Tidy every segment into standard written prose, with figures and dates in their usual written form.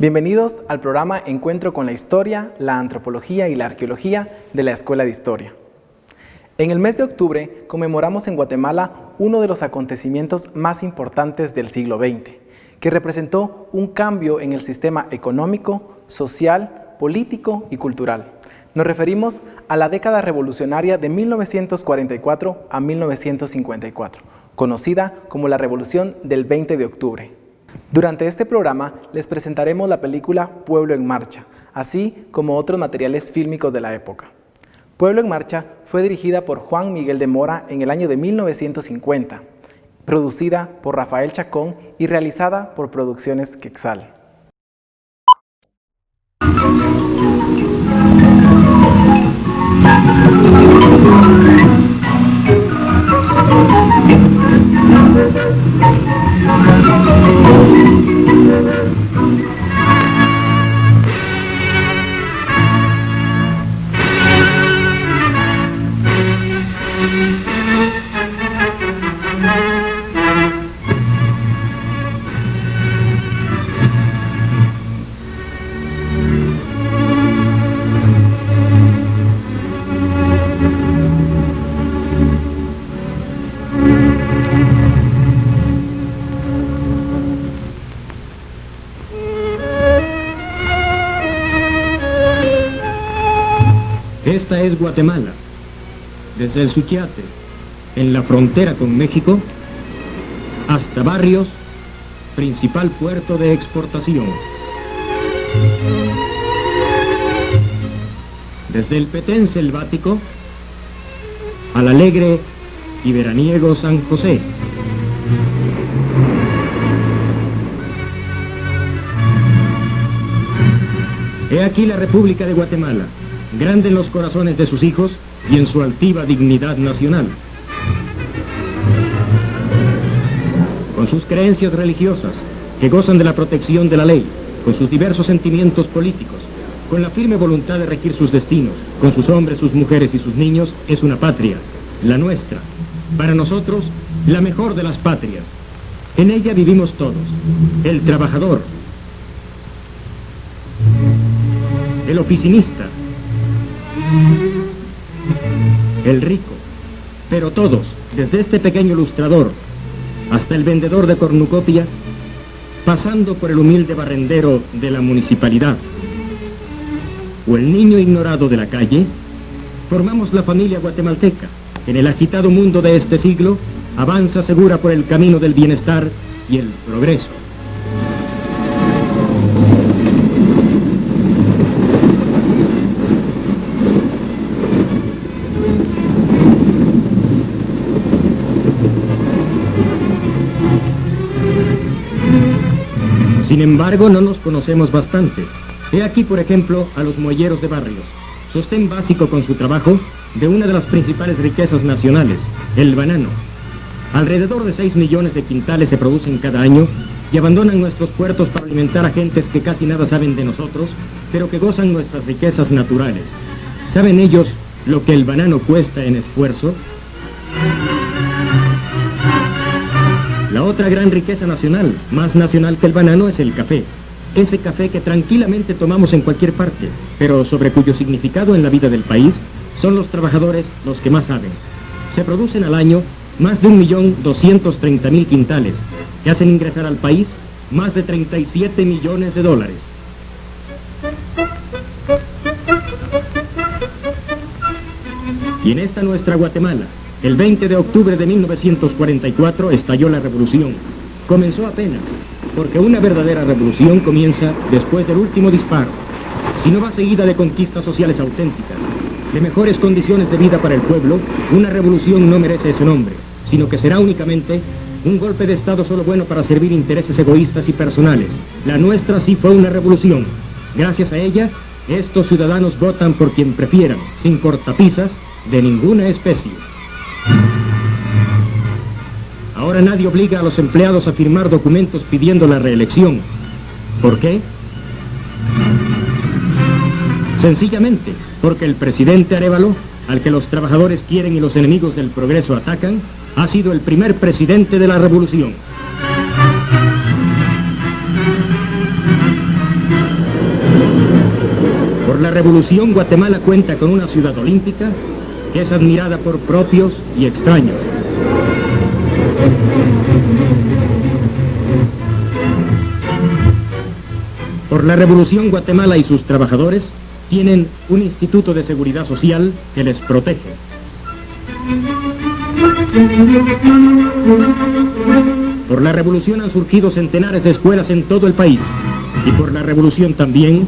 Bienvenidos al programa Encuentro con la Historia, la Antropología y la Arqueología de la Escuela de Historia. En el mes de octubre conmemoramos en Guatemala uno de los acontecimientos más importantes del siglo XX, que representó un cambio en el sistema económico, social, político y cultural. Nos referimos a la década revolucionaria de 1944 a 1954, conocida como la Revolución del 20 de octubre. Durante este programa les presentaremos la película Pueblo en Marcha, así como otros materiales fílmicos de la época. Pueblo en Marcha fue dirigida por Juan Miguel de Mora en el año de 1950, producida por Rafael Chacón y realizada por Producciones Quetzal. Esta es Guatemala, desde el Suchiate, en la frontera con México, hasta Barrios, principal puerto de exportación. Desde el Petén selvático al alegre y veraniego San José. He aquí la República de Guatemala, grande en los corazones de sus hijos y en su altiva dignidad nacional. Con sus creencias religiosas, que gozan de la protección de la ley, con sus diversos sentimientos políticos, con la firme voluntad de regir sus destinos, con sus hombres, sus mujeres y sus niños, es una patria, la nuestra. Para nosotros, la mejor de las patrias. En ella vivimos todos, el trabajador, el oficinista, el rico, pero todos, desde este pequeño ilustrador hasta el vendedor de cornucopias, pasando por el humilde barrendero de la municipalidad o el niño ignorado de la calle, formamos la familia guatemalteca. En el agitado mundo de este siglo, avanza segura por el camino del bienestar y el progreso. Sin embargo, no nos conocemos bastante. He aquí, por ejemplo, a los muelleros de Barrios, sostén básico con su trabajo de una de las principales riquezas nacionales, el banano. Alrededor de 6 millones de quintales se producen cada año y abandonan nuestros puertos para alimentar a gentes que casi nada saben de nosotros, pero que gozan nuestras riquezas naturales. ¿Saben ellos lo que el banano cuesta en esfuerzo? La otra gran riqueza nacional, más nacional que el banano, es el café. Ese café que tranquilamente tomamos en cualquier parte, pero sobre cuyo significado en la vida del país son los trabajadores los que más saben. Se producen al año más de 1.230.000 quintales, que hacen ingresar al país más de 37 millones de dólares. Y en esta nuestra Guatemala, el 20 de octubre de 1944 estalló la revolución. Comenzó apenas, porque una verdadera revolución comienza después del último disparo. Si no va seguida de conquistas sociales auténticas, de mejores condiciones de vida para el pueblo, una revolución no merece ese nombre, sino que será únicamente un golpe de Estado solo bueno para servir intereses egoístas y personales. La nuestra sí fue una revolución. Gracias a ella, estos ciudadanos votan por quien prefieran, sin cortapisas de ninguna especie. Ahora nadie obliga a los empleados a firmar documentos pidiendo la reelección. ¿Por qué? Sencillamente, porque el presidente Arévalo, al que los trabajadores quieren y los enemigos del progreso atacan, ha sido el primer presidente de la revolución. Por la revolución, Guatemala cuenta con una ciudad olímpica que es admirada por propios y extraños. Por la revolución, Guatemala y sus trabajadores tienen un instituto de seguridad social que les protege. Por la revolución han surgido centenares de escuelas en todo el país. Y por la revolución también,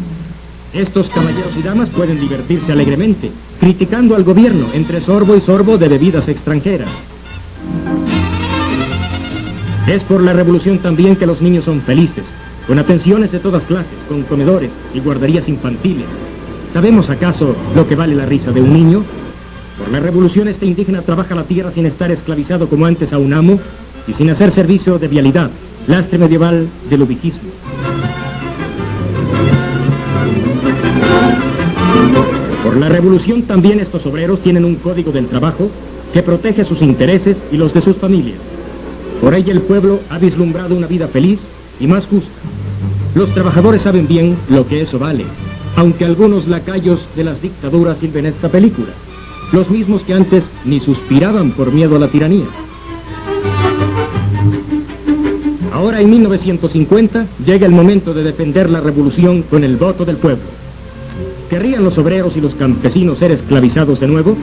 estos caballeros y damas pueden divertirse alegremente, criticando al gobierno entre sorbo y sorbo de bebidas extranjeras. Es por la revolución también que los niños son felices, con atenciones de todas clases, con comedores y guarderías infantiles. ¿Sabemos acaso lo que vale la risa de un niño? Por la revolución este indígena trabaja la tierra sin estar esclavizado como antes a un amo y sin hacer servicio de vialidad, lastre medieval del ubiquismo. Por la revolución también estos obreros tienen un código del trabajo que protege sus intereses y los de sus familias. Por ella el pueblo ha vislumbrado una vida feliz y más justa. Los trabajadores saben bien lo que eso vale, aunque algunos lacayos de las dictaduras sirven esta película, los mismos que antes ni suspiraban por miedo a la tiranía. Ahora en 1950 llega el momento de defender la revolución con el voto del pueblo. ¿Querrían los obreros y los campesinos ser esclavizados de nuevo?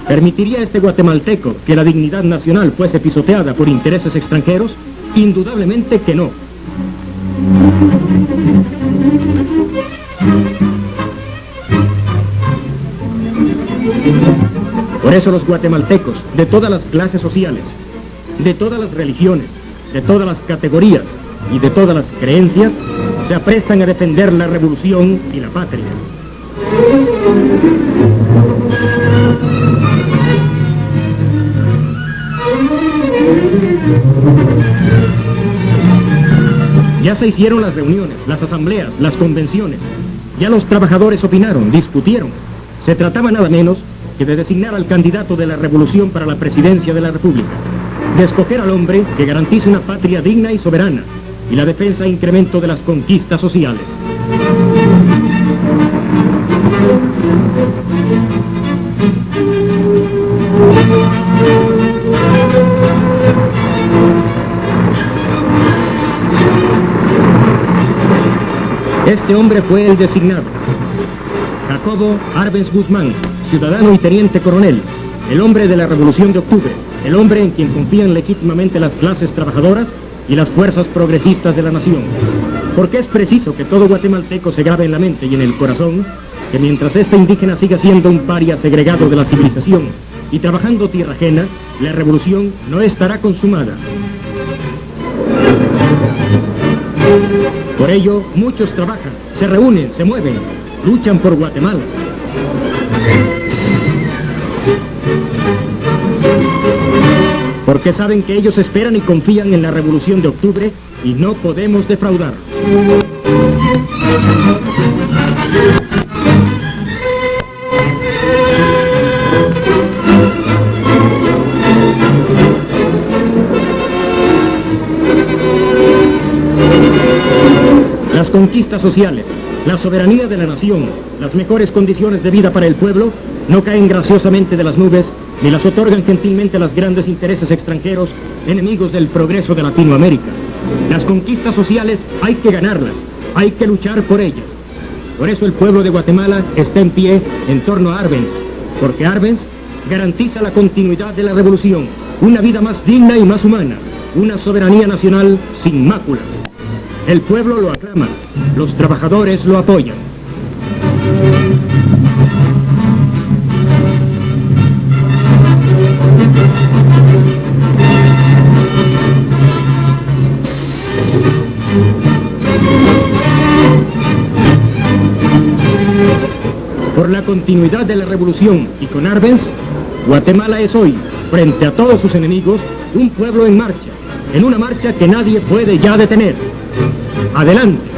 ¿Permitiría este guatemalteco que la dignidad nacional fuese pisoteada por intereses extranjeros? Indudablemente que no. Por eso los guatemaltecos, de todas las clases sociales, de todas las religiones, de todas las categorías y de todas las creencias, se aprestan a defender la revolución y la patria. Ya se hicieron las reuniones, las asambleas, las convenciones. Ya los trabajadores opinaron, discutieron. Se trataba nada menos que de designar al candidato de la revolución para la presidencia de la República, de escoger al hombre que garantice una patria digna y soberana y la defensa e incremento de las conquistas sociales. Este hombre fue el designado, Jacobo Arbenz Guzmán, ciudadano y teniente coronel, el hombre de la Revolución de Octubre, el hombre en quien confían legítimamente las clases trabajadoras y las fuerzas progresistas de la nación. Porque es preciso que todo guatemalteco se grabe en la mente y en el corazón que mientras este indígena siga siendo un paria segregado de la civilización y trabajando tierra ajena, la revolución no estará consumada. Por ello, muchos trabajan, se reúnen, se mueven, luchan por Guatemala. Porque saben que ellos esperan y confían en la Revolución de Octubre y no podemos defraudar. Las conquistas sociales, la soberanía de la nación, las mejores condiciones de vida para el pueblo no caen graciosamente de las nubes ni las otorgan gentilmente los grandes intereses extranjeros, enemigos del progreso de Latinoamérica. Las conquistas sociales hay que ganarlas, hay que luchar por ellas. Por eso el pueblo de Guatemala está en pie en torno a Arbenz, porque Arbenz garantiza la continuidad de la revolución, una vida más digna y más humana, una soberanía nacional sin mácula. El pueblo lo aclama, los trabajadores lo apoyan. Por la continuidad de la revolución y con Arbenz, Guatemala es hoy, frente a todos sus enemigos, un pueblo en marcha, en una marcha que nadie puede ya detener. ¡Adelante!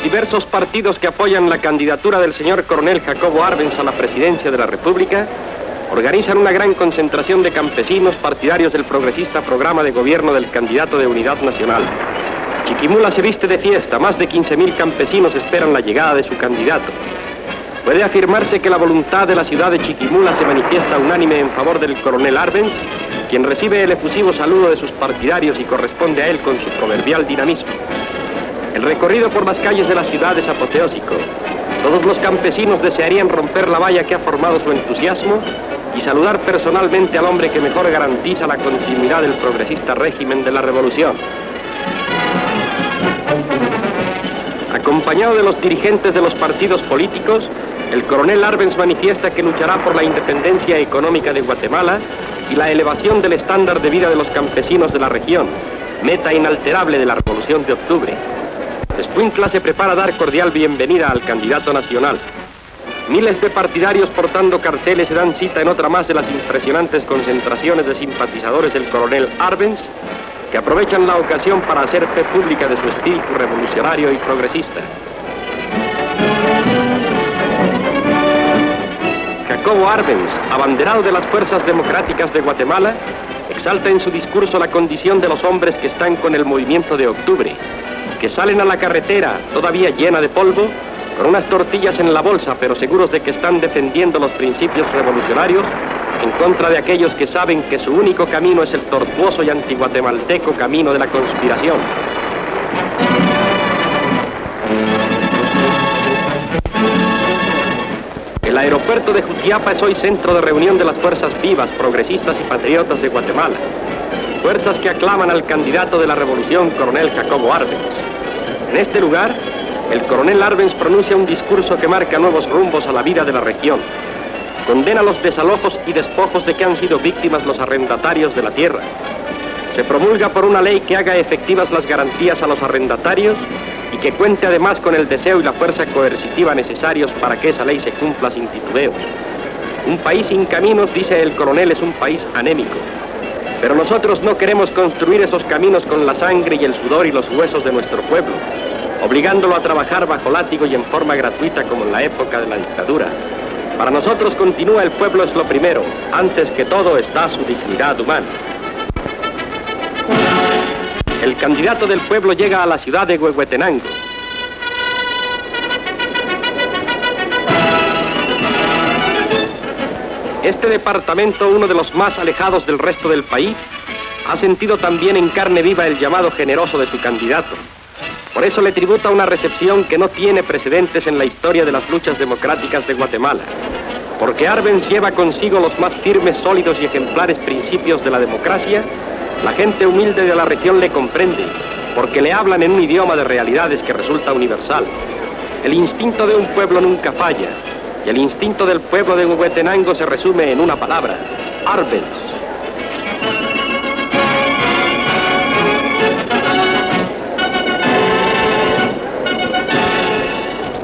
Diversos partidos que apoyan la candidatura del señor coronel Jacobo Arbenz a la presidencia de la República organizan una gran concentración de campesinos partidarios del progresista programa de gobierno del candidato de Unidad Nacional. Chiquimula se viste de fiesta, más de 15.000 campesinos esperan la llegada de su candidato. Puede afirmarse que la voluntad de la ciudad de Chiquimula se manifiesta unánime en favor del coronel Arbenz, quien recibe el efusivo saludo de sus partidarios y corresponde a él con su proverbial dinamismo. El recorrido por las calles de la ciudad es apoteósico. Todos los campesinos desearían romper la valla que ha formado su entusiasmo y saludar personalmente al hombre que mejor garantiza la continuidad del progresista régimen de la revolución. Acompañado de los dirigentes de los partidos políticos, el coronel Arbenz manifiesta que luchará por la independencia económica de Guatemala y la elevación del estándar de vida de los campesinos de la región, meta inalterable de la Revolución de Octubre. Escuintla se prepara a dar cordial bienvenida al candidato nacional. Miles de partidarios portando carteles se dan cita en otra más de las impresionantes concentraciones de simpatizadores del coronel Arbenz, que aprovechan la ocasión para hacer fe pública de su espíritu revolucionario y progresista. Jacobo Arbenz, abanderado de las fuerzas democráticas de Guatemala, exalta en su discurso la condición de los hombres que están con el movimiento de octubre, que salen a la carretera todavía llena de polvo, con unas tortillas en la bolsa, pero seguros de que están defendiendo los principios revolucionarios en contra de aquellos que saben que su único camino es el tortuoso y antiguatemalteco camino de la conspiración. El aeropuerto de Jutiapa es hoy centro de reunión de las fuerzas vivas, progresistas y patriotas de Guatemala. Fuerzas que aclaman al candidato de la revolución, coronel Jacobo Arbenz. En este lugar, el coronel Arbenz pronuncia un discurso que marca nuevos rumbos a la vida de la región. Condena los desalojos y despojos de que han sido víctimas los arrendatarios de la tierra. Se promulga por una ley que haga efectivas las garantías a los arrendatarios y que cuente además con el deseo y la fuerza coercitiva necesarios para que esa ley se cumpla sin titubeos. Un país sin caminos, dice el coronel, es un país anémico. Pero nosotros no queremos construir esos caminos con la sangre y el sudor y los huesos de nuestro pueblo, obligándolo a trabajar bajo látigo y en forma gratuita como en la época de la dictadura. Para nosotros, continúa, el pueblo es lo primero, antes que todo está su dignidad humana. El candidato del pueblo llega a la ciudad de Huehuetenango. Este departamento, uno de los más alejados del resto del país, ha sentido también en carne viva el llamado generoso de su candidato. Por eso le tributa una recepción que no tiene precedentes en la historia de las luchas democráticas de Guatemala. Porque Arbenz lleva consigo los más firmes, sólidos y ejemplares principios de la democracia, la gente humilde de la región le comprende, porque le hablan en un idioma de realidades que resulta universal. El instinto de un pueblo nunca falla, y el instinto del pueblo de Huehuetenango se resume en una palabra: Arbenz.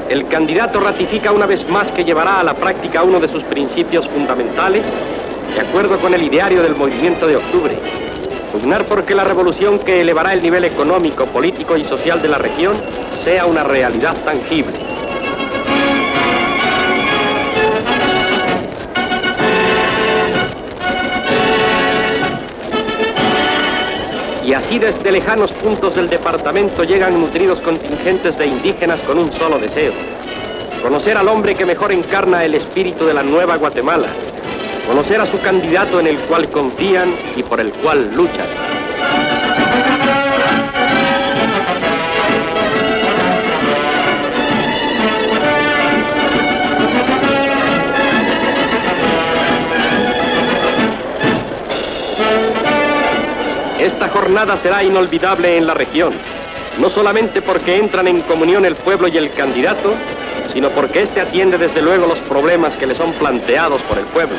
El candidato ratifica una vez más que llevará a la práctica uno de sus principios fundamentales, de acuerdo con el ideario del movimiento de octubre: pugnar porque la revolución que elevará el nivel económico, político y social de la región sea una realidad tangible. Y así desde lejanos puntos del departamento llegan nutridos contingentes de indígenas con un solo deseo: conocer al hombre que mejor encarna el espíritu de la nueva Guatemala, conocer a su candidato en el cual confían y por el cual luchan. Esta jornada será inolvidable en la región, no solamente porque entran en comunión el pueblo y el candidato, sino porque éste atiende desde luego los problemas que le son planteados por el pueblo.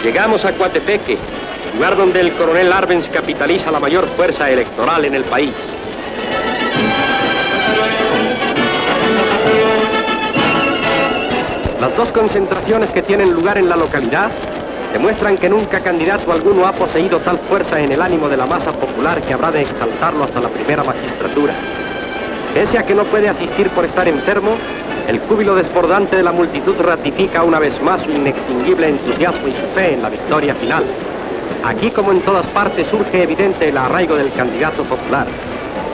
Llegamos a Coatepeque, lugar donde el coronel Arbenz capitaliza la mayor fuerza electoral en el país. Las dos concentraciones que tienen lugar en la localidad demuestran que nunca candidato alguno ha poseído tal fuerza en el ánimo de la masa popular que habrá de exaltarlo hasta la primera magistratura. Pese a que no puede asistir por estar enfermo, el júbilo desbordante de la multitud ratifica una vez más su inextinguible entusiasmo y su fe en la victoria final. Aquí, como en todas partes, surge evidente el arraigo del candidato popular.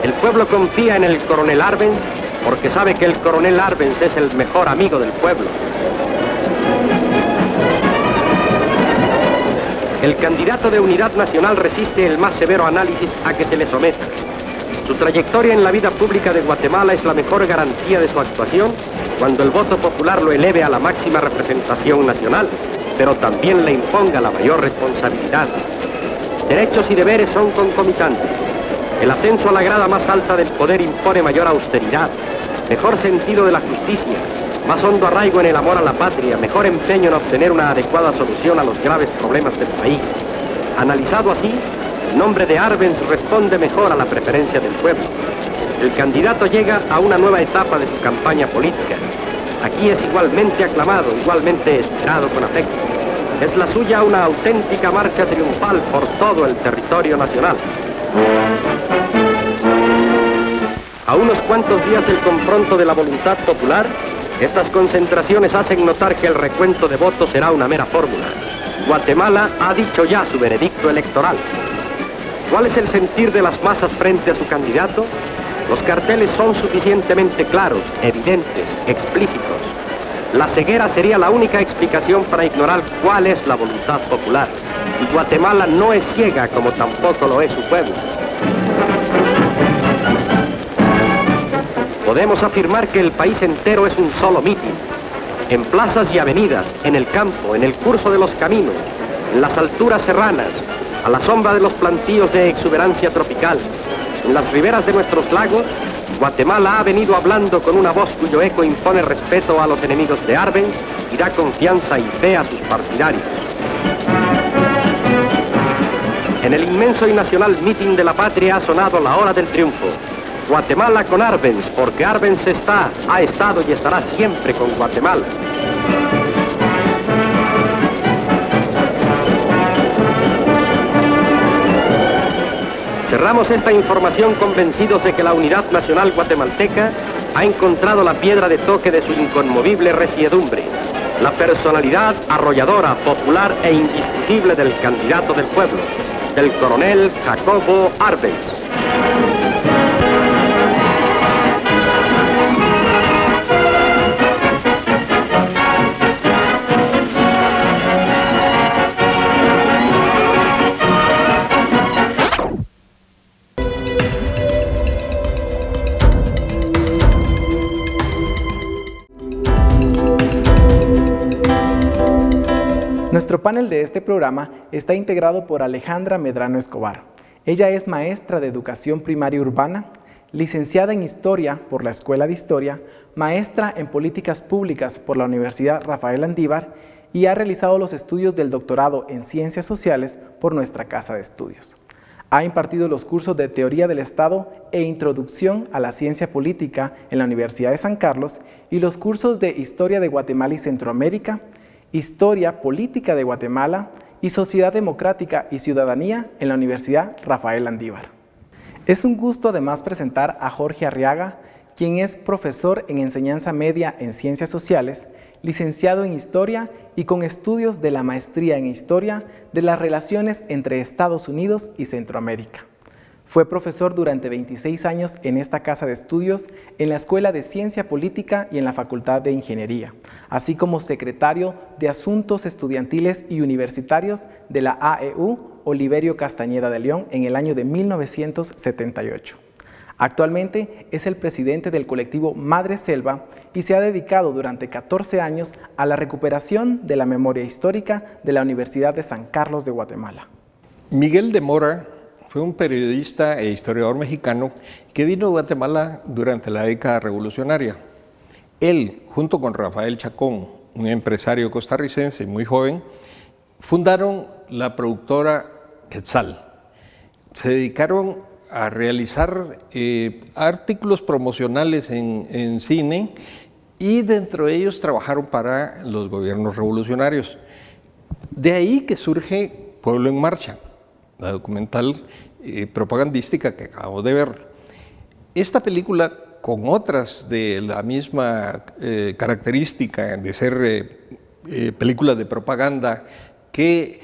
El pueblo confía en el coronel Arbenz porque sabe que el coronel Arbenz es el mejor amigo del pueblo. El candidato de Unidad Nacional resiste el más severo análisis a que se le someta. Su trayectoria en la vida pública de Guatemala es la mejor garantía de su actuación cuando el voto popular lo eleve a la máxima representación nacional, pero también le imponga la mayor responsabilidad. Derechos y deberes son concomitantes. El ascenso a la grada más alta del poder impone mayor austeridad, mejor sentido de la justicia, más hondo arraigo en el amor a la patria, mejor empeño en obtener una adecuada solución a los graves problemas del país. Analizado así, el nombre de Arbenz responde mejor a la preferencia del pueblo. El candidato llega a una nueva etapa de su campaña política. Aquí es igualmente aclamado, igualmente esperado con afecto. Es la suya una auténtica marcha triunfal por todo el territorio nacional. A unos cuantos días del confronto de la voluntad popular, estas concentraciones hacen notar que el recuento de votos será una mera fórmula. Guatemala ha dicho ya su veredicto electoral. ¿Cuál es el sentir de las masas frente a su candidato? Los carteles son suficientemente claros, evidentes, explícitos. La ceguera sería la única explicación para ignorar cuál es la voluntad popular. Y Guatemala no es ciega como tampoco lo es su pueblo. Podemos afirmar que el país entero es un solo mitin. En plazas y avenidas, en el campo, en el curso de los caminos, en las alturas serranas, a la sombra de los plantíos de exuberancia tropical, en las riberas de nuestros lagos, Guatemala ha venido hablando con una voz cuyo eco impone respeto a los enemigos de Arbenz y da confianza y fe a sus partidarios. En el inmenso y nacional mitin de la patria ha sonado la hora del triunfo. Guatemala con Arbenz, porque Arbenz está, ha estado y estará siempre con Guatemala. Cerramos esta información convencidos de que la unidad nacional guatemalteca ha encontrado la piedra de toque de su inconmovible resiedumbre, la personalidad arrolladora, popular e indiscutible del candidato del pueblo, del coronel Jacobo Arbenz. Nuestro panel de este programa está integrado por Alejandra Medrano Escobar. Ella es maestra de Educación Primaria Urbana, licenciada en Historia por la Escuela de Historia, maestra en Políticas Públicas por la Universidad Rafael Andívar y ha realizado los estudios del doctorado en Ciencias Sociales por nuestra Casa de Estudios. Ha impartido los cursos de Teoría del Estado e Introducción a la Ciencia Política en la Universidad de San Carlos y los cursos de Historia de Guatemala y Centroamérica, Historia Política de Guatemala y Sociedad Democrática y Ciudadanía en la Universidad Rafael Andívar. Es un gusto además presentar a Jorge Arriaga, quien es profesor en Enseñanza Media en Ciencias Sociales licenciado en Historia y con estudios de la maestría en Historia de las relaciones entre Estados Unidos y Centroamérica. Fue profesor durante 26 años en esta casa de estudios, en la Escuela de Ciencia Política y en la Facultad de Ingeniería, así como secretario de Asuntos Estudiantiles y Universitarios de la AEU Oliverio Castañeda de León en el año de 1978. Actualmente es el presidente del colectivo Madre Selva y se ha dedicado durante 14 años a la recuperación de la memoria histórica de la Universidad de San Carlos de Guatemala. Miguel de Mora fue un periodista e historiador mexicano que vino a Guatemala durante la década revolucionaria. Él, junto con Rafael Chacón, un empresario costarricense muy joven, fundaron la productora Quetzal. Se dedicaron a realizar artículos promocionales en cine y dentro de ellos trabajaron para los gobiernos revolucionarios. De ahí que surge Pueblo en Marcha, la documental propagandística que acabamos de ver. Esta película, con otras de la misma característica de ser películas de propaganda que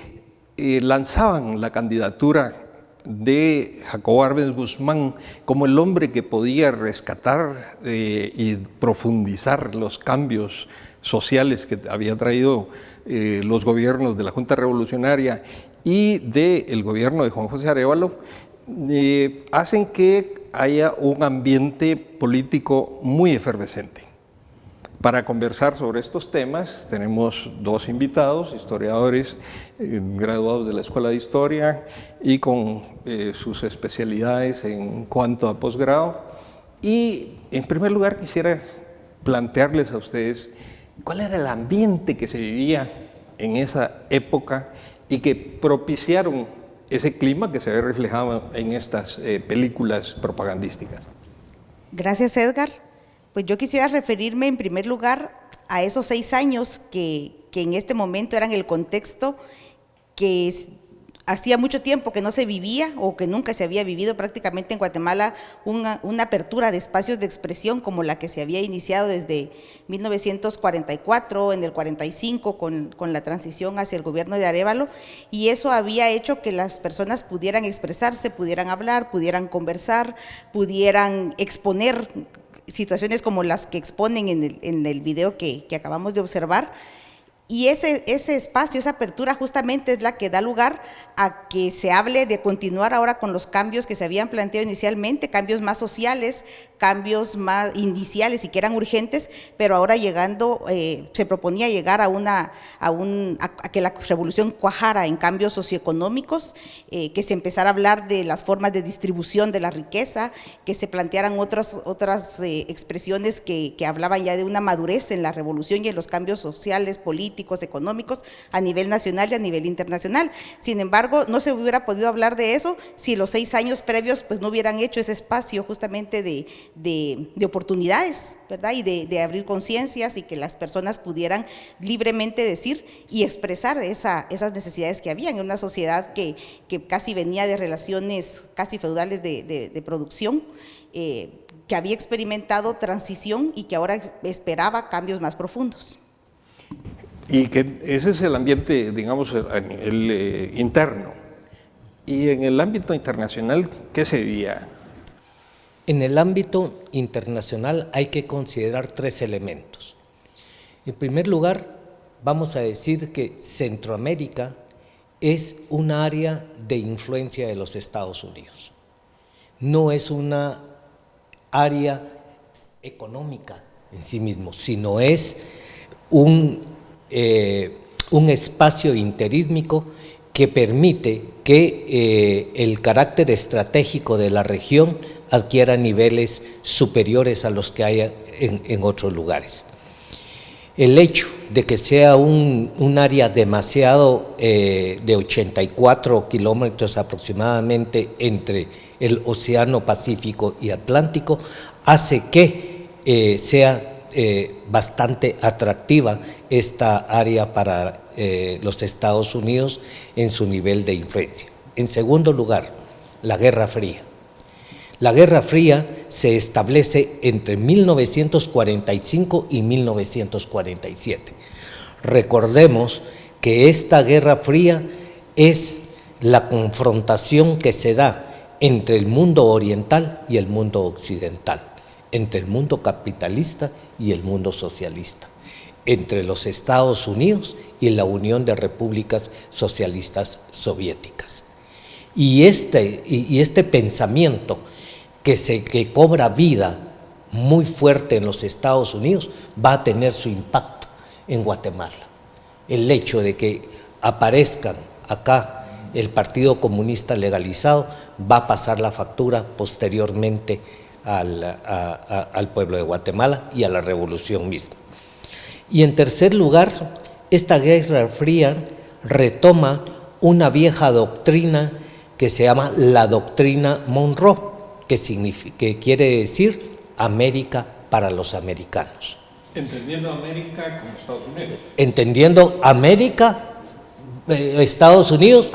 lanzaban la candidatura de Jacobo Arbenz Guzmán como el hombre que podía rescatar y profundizar los cambios sociales que había traído los gobiernos de la Junta Revolucionaria y del gobierno de Juan José Arévalo, hacen que haya un ambiente político muy efervescente. Para conversar sobre estos temas tenemos dos invitados, historiadores graduados de la Escuela de Historia y con sus especialidades en cuanto a posgrado. Y en primer lugar quisiera plantearles a ustedes cuál era el ambiente que se vivía en esa época y que propiciaron ese clima que se ve reflejado en estas películas propagandísticas. Gracias, Edgar. Pues yo quisiera referirme en primer lugar a esos 6 años que en este momento eran el contexto que hacía mucho tiempo que no se vivía o que nunca se había vivido prácticamente en Guatemala una apertura de espacios de expresión como la que se había iniciado desde 1944, en el 45 con la transición hacia el gobierno de Arévalo, y eso había hecho que las personas pudieran expresarse, pudieran hablar, pudieran conversar, pudieran exponer situaciones como las que exponen en el video que acabamos de observar. Y ese espacio, esa apertura justamente es la que da lugar a que se hable de continuar ahora con los cambios que se habían planteado inicialmente, cambios más sociales, cambios más iniciales y que eran urgentes, pero ahora llegando, se proponía llegar a que la revolución cuajara en cambios socioeconómicos, que se empezara a hablar de las formas de distribución de la riqueza, que se plantearan otras expresiones que hablaban ya de una madurez en la revolución y en los cambios sociales, políticos, económicos a nivel nacional y a nivel internacional. Sin embargo, no se hubiera podido hablar de eso si los 6 años previos pues no hubieran hecho ese espacio justamente de oportunidades, ¿verdad? Y de abrir conciencias y que las personas pudieran libremente decir y expresar esas necesidades que había en una sociedad que casi venía de relaciones casi feudales de producción, que había experimentado transición y que ahora esperaba cambios más profundos. Y que ese es el ambiente, digamos, a nivel interno. Y en el ámbito internacional, ¿qué se vivía? En el ámbito internacional hay que considerar 3 elementos. En primer lugar, vamos a decir que Centroamérica es un área de influencia de los Estados Unidos. No es una área económica en sí mismo, sino es un espacio interítmico que permite que el carácter estratégico de la región adquiera niveles superiores a los que hay en otros lugares. El hecho de que sea un área demasiado de 84 kilómetros aproximadamente entre el Océano Pacífico y Atlántico hace que sea bastante atractiva esta área para los Estados Unidos en su nivel de influencia. En segundo lugar, la Guerra Fría. La Guerra Fría se establece entre 1945 y 1947. Recordemos que esta Guerra Fría es la confrontación que se da entre el mundo oriental y el mundo occidental, entre el mundo capitalista y el mundo socialista, entre los Estados Unidos y la Unión de Repúblicas Socialistas Soviéticas. Y este pensamiento que cobra vida muy fuerte en los Estados Unidos va a tener su impacto en Guatemala. El hecho de que aparezcan acá el Partido Comunista legalizado va a pasar la factura posteriormente al pueblo de Guatemala y a la revolución misma. Y en tercer lugar, esta Guerra Fría retoma una vieja doctrina que se llama la doctrina Monroe, que quiere decir América para los americanos. Entendiendo América como Estados Unidos. Entendiendo América, Estados Unidos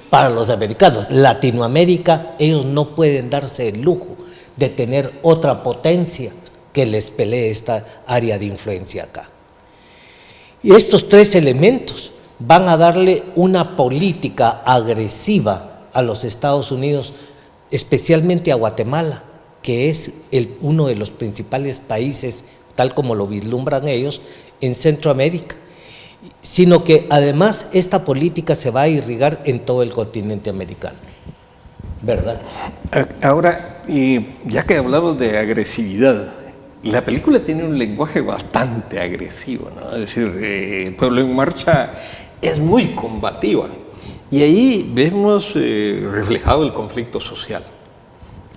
para los americanos. Latinoamérica, ellos no pueden darse el lujo de tener otra potencia que les pelee esta área de influencia acá. Y estos tres elementos van a darle una política agresiva a los Estados Unidos, especialmente a Guatemala, que es uno de los principales países, tal como lo vislumbran ellos, en Centroamérica, sino que además esta política se va a irrigar en todo el continente americano, ¿verdad? Ahora, ya que hablamos de agresividad, la película tiene un lenguaje bastante agresivo, ¿no? Es decir, Pueblo en Marcha es muy combativa y ahí vemos reflejado el conflicto social.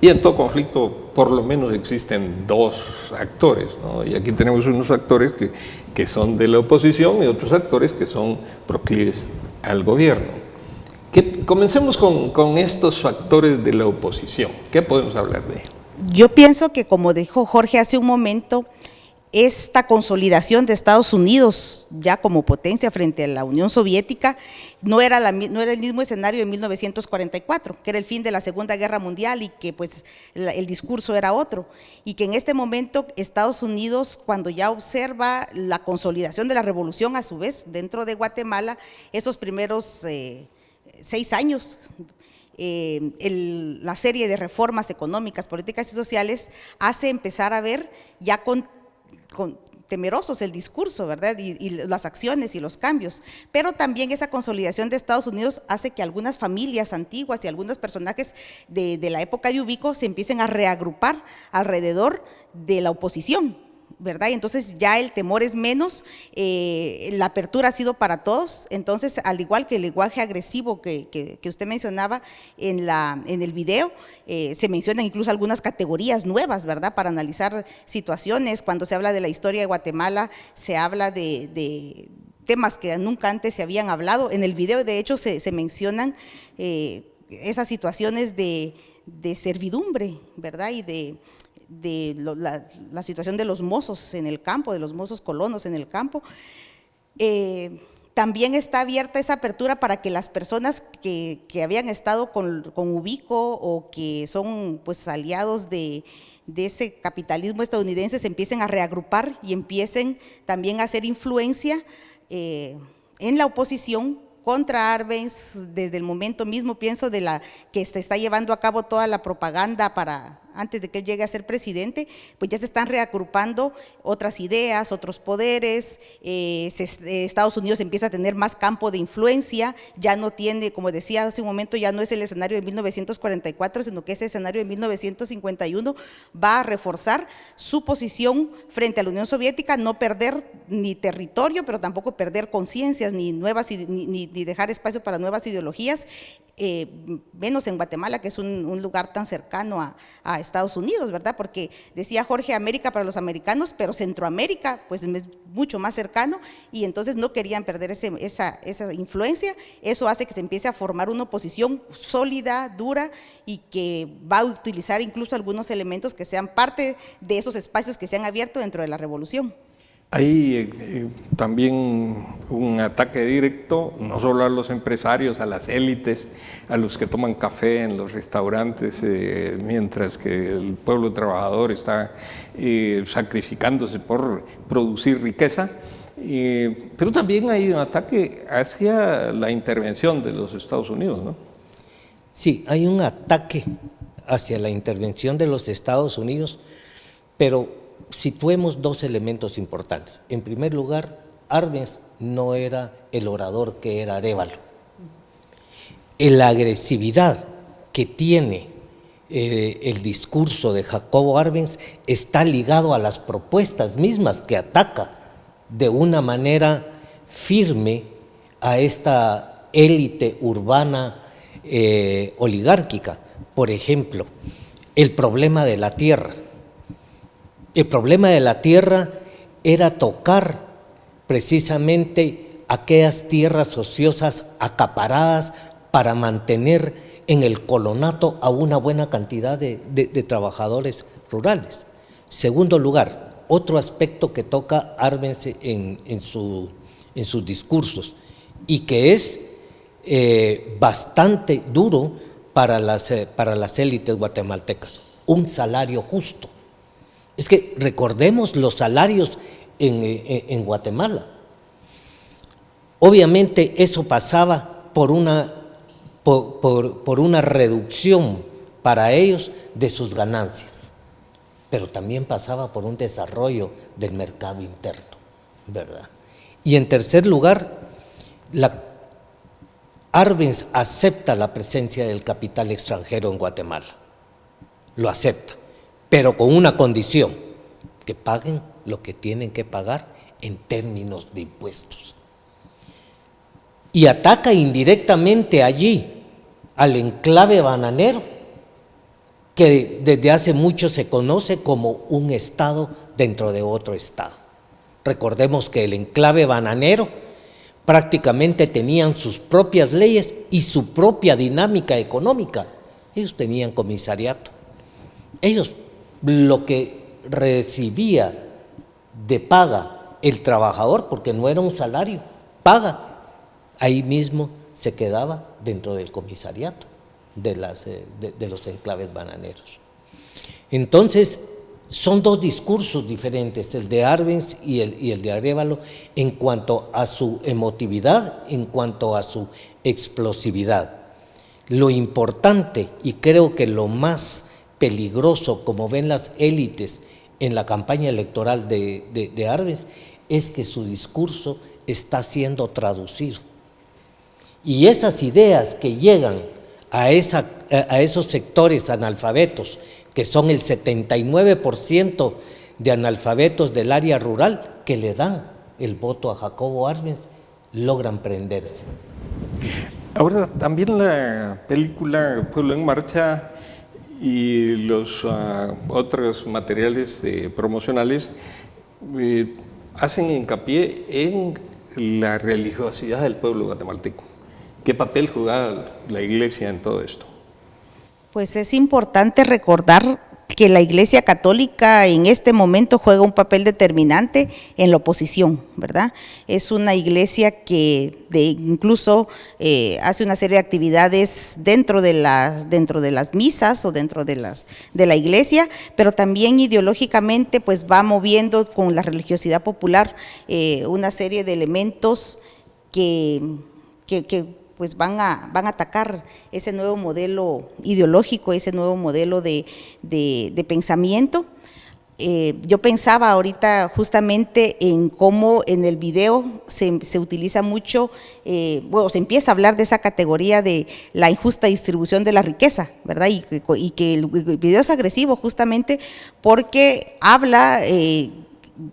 Y en todo conflicto, por lo menos, existen dos actores, ¿no? Y aquí tenemos unos actores que son de la oposición y otros actores que son proclives al gobierno. Comencemos con estos factores de la oposición. ¿Qué podemos hablar de ellos? Yo pienso que, como dijo Jorge hace un momento, esta consolidación de Estados Unidos ya como potencia frente a la Unión Soviética no era el mismo escenario de 1944, que era el fin de la Segunda Guerra Mundial y que pues el discurso era otro, y que en este momento Estados Unidos, cuando ya observa la consolidación de la revolución a su vez dentro de Guatemala, esos primeros 6 años, la serie de reformas económicas, políticas y sociales hace empezar a ver ya con temerosos el discurso, ¿verdad? Y las acciones y los cambios, pero también esa consolidación de Estados Unidos hace que algunas familias antiguas y algunos personajes de la época de Ubico se empiecen a reagrupar alrededor de la oposición, ¿verdad? Y entonces ya el temor es menos, la apertura ha sido para todos. Entonces, al igual que el lenguaje agresivo que usted mencionaba en el video, se mencionan incluso algunas categorías nuevas, ¿verdad?, para analizar situaciones. Cuando se habla de la historia de Guatemala, se habla de temas que nunca antes se habían hablado. En el video, de hecho, se mencionan esas situaciones de servidumbre, ¿verdad?, y de la situación de los mozos en el campo, de los mozos colonos en el campo. También está abierta esa apertura para que las personas que habían estado con Ubico o que son pues aliados de ese capitalismo estadounidense se empiecen a reagrupar y empiecen también a hacer influencia en la oposición contra Arbenz. Desde el momento mismo, pienso, de la que se está llevando a cabo toda la propaganda antes de que él llegue a ser presidente, pues ya se están reagrupando otras ideas, otros poderes. Estados Unidos empieza a tener más campo de influencia, ya no tiene, como decía hace un momento, ya no es el escenario de 1944, sino que ese escenario de 1951 va a reforzar su posición frente a la Unión Soviética, no perder ni territorio, pero tampoco perder conciencias, ni dejar espacio para nuevas ideologías, menos en Guatemala, que es un lugar tan cercano a Estados Unidos, ¿verdad? Porque decía Jorge, América para los americanos, pero Centroamérica pues es mucho más cercano, y entonces no querían perder esa influencia. Eso hace que se empiece a formar una oposición sólida, dura, y que va a utilizar incluso algunos elementos que sean parte de esos espacios que se han abierto dentro de la revolución. Hay también un ataque directo, no solo a los empresarios, a las élites, a los que toman café en los restaurantes, mientras que el pueblo trabajador está sacrificándose por producir riqueza, pero también hay un ataque hacia la intervención de los Estados Unidos, ¿no? Sí, hay un ataque hacia la intervención de los Estados Unidos, pero situemos dos elementos importantes. En primer lugar, Arbenz no era el orador que era Arévalo. La agresividad que tiene el discurso de Jacobo Arbenz está ligado a las propuestas mismas que ataca de una manera firme a esta élite urbana oligárquica. Por ejemplo, el problema de la tierra. El problema de la tierra era tocar precisamente aquellas tierras ociosas acaparadas para mantener en el colonato a una buena cantidad de trabajadores rurales. Segundo lugar, otro aspecto que toca Arbenz en sus discursos y que es bastante duro para las élites guatemaltecas: un salario justo. Es que recordemos los salarios en Guatemala. Obviamente eso pasaba por una reducción para ellos de sus ganancias, pero también pasaba por un desarrollo del mercado interno, ¿verdad? Y en tercer lugar, Arbenz acepta la presencia del capital extranjero en Guatemala, lo acepta, pero con una condición: que paguen lo que tienen que pagar en términos de impuestos. Y ataca indirectamente allí al enclave bananero, que desde hace mucho se conoce como un estado dentro de otro estado. Recordemos que el enclave bananero prácticamente tenían sus propias leyes y su propia dinámica económica. Ellos tenían comisariato. Ellos, lo que recibía de paga el trabajador, porque no era un salario, paga, ahí mismo se quedaba dentro del comisariato de los enclaves bananeros. Entonces, son dos discursos diferentes, el de Arbenz y el de Arévalo, en cuanto a su emotividad, en cuanto a su explosividad. Lo importante, y creo que lo más peligroso, como ven las élites en la campaña electoral de Arbenz, es que su discurso está siendo traducido. Y esas ideas que llegan a esos sectores analfabetos, que son el 79% de analfabetos del área rural, que le dan el voto a Jacobo Arbenz, logran prenderse. Ahora, también la película Pueblo en Marcha y los otros materiales promocionales hacen hincapié en la religiosidad del pueblo guatemalteco. ¿Qué papel jugaba la Iglesia en todo esto? Pues es importante recordar que la Iglesia Católica en este momento juega un papel determinante en la oposición, ¿verdad? Es una iglesia que incluso hace una serie de actividades dentro de las misas o dentro de la iglesia, pero también ideológicamente pues va moviendo con la religiosidad popular una serie de elementos que pues van a atacar ese nuevo modelo ideológico, ese nuevo modelo de pensamiento. Yo pensaba ahorita justamente en cómo en el video se utiliza mucho, se empieza a hablar de esa categoría de la injusta distribución de la riqueza, ¿verdad? Y que el video es agresivo justamente porque habla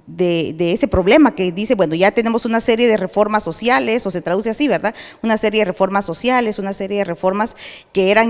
de ese problema que dice, bueno, ya tenemos una serie de reformas sociales, o se traduce así, ¿verdad? Una serie de reformas sociales, una serie de reformas que era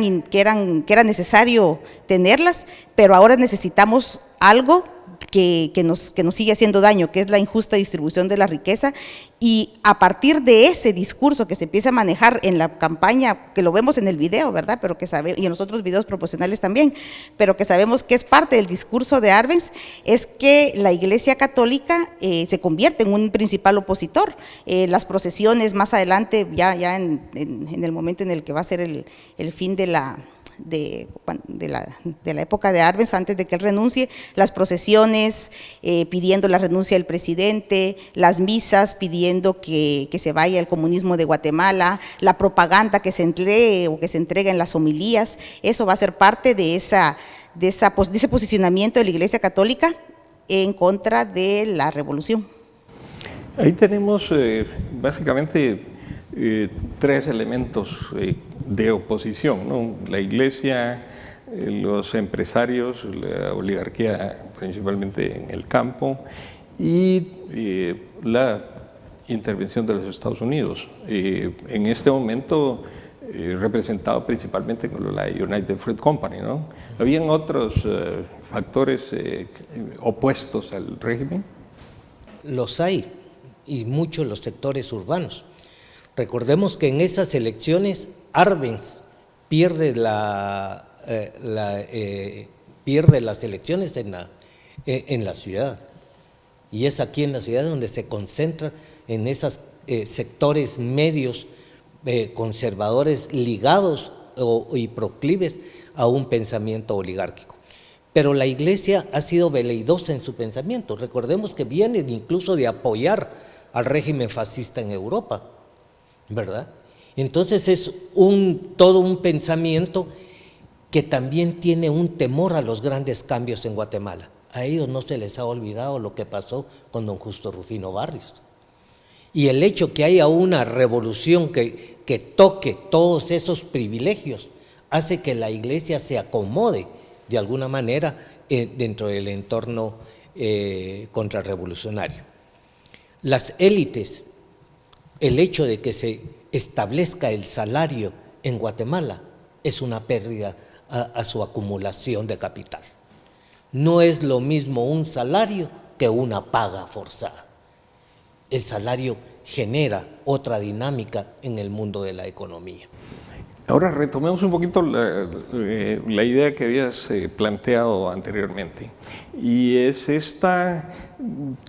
necesario tenerlas, pero ahora necesitamos algo que nos sigue haciendo daño, que es la injusta distribución de la riqueza, y a partir de ese discurso que se empieza a manejar en la campaña, que lo vemos en el video, ¿verdad?, pero y en los otros videos proporcionales también, pero que sabemos que es parte del discurso de Arbenz, es que la Iglesia Católica se convierte en un principal opositor. Las procesiones más adelante, ya en el momento en el que va a ser el fin de la época de Arbenz, antes de que él renuncie, las procesiones pidiendo la renuncia del presidente, las misas pidiendo que se vaya el comunismo de Guatemala, la propaganda que se emplee o que se entrega en las homilías, eso va a ser parte de ese posicionamiento de la Iglesia Católica en contra de la revolución. Ahí tenemos básicamente tres elementos de oposición, ¿no? La Iglesia, los empresarios, la oligarquía principalmente en el campo y la intervención de los Estados Unidos. En este momento representado principalmente con la United Fruit Company, ¿no? ¿Habían otros factores opuestos al régimen? Los hay, y muchos los sectores urbanos. Recordemos que en esas elecciones Arbenz pierde las elecciones en la ciudad, y es aquí en la ciudad donde se concentra en esos sectores medios conservadores ligados y proclives a un pensamiento oligárquico. Pero la Iglesia ha sido veleidosa en su pensamiento. Recordemos que viene incluso de apoyar al régimen fascista en Europa, ¿verdad? Entonces es todo un pensamiento que también tiene un temor a los grandes cambios en Guatemala. A ellos no se les ha olvidado lo que pasó con don Justo Rufino Barrios. Y el hecho que haya una revolución que toque todos esos privilegios hace que la Iglesia se acomode de alguna manera dentro del entorno contrarrevolucionario. Las élites, el hecho de que se establezca el salario en Guatemala es una pérdida a su acumulación de capital. No es lo mismo un salario que una paga forzada. El salario genera otra dinámica en el mundo de la economía. Ahora retomemos un poquito la idea que habías planteado anteriormente, y es esta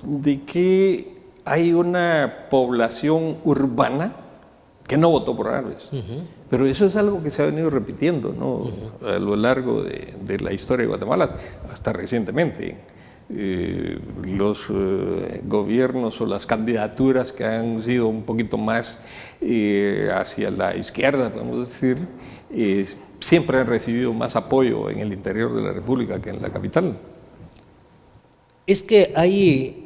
de que hay una población urbana que no votó por Arbenz. Pero eso es algo que se ha venido repitiendo, ¿no? A lo largo de la historia de Guatemala, hasta recientemente. Los gobiernos o las candidaturas que han sido un poquito más hacia la izquierda, podemos decir, siempre han recibido más apoyo en el interior de la República que en la capital. Es que hay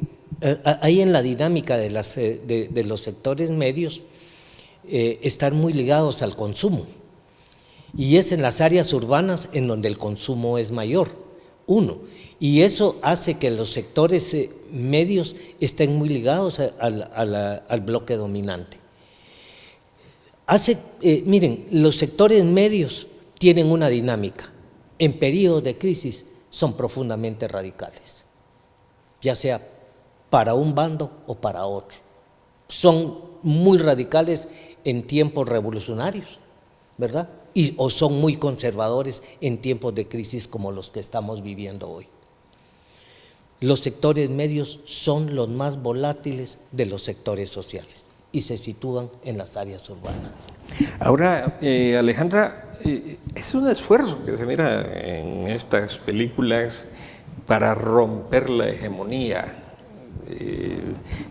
en la dinámica de los sectores medios están muy ligados al consumo, y es en las áreas urbanas en donde el consumo es mayor, y eso hace que los sectores medios estén muy ligados al bloque dominante. Miren, los sectores medios tienen una dinámica, en periodos de crisis son profundamente radicales, ya sea para un bando o para otro. Son muy radicales en tiempos revolucionarios, ¿verdad? O son muy conservadores en tiempos de crisis como los que estamos viviendo hoy. Los sectores medios son los más volátiles de los sectores sociales y se sitúan en las áreas urbanas. Ahora, Alejandra, es un esfuerzo que se mira en estas películas para romper la hegemonía,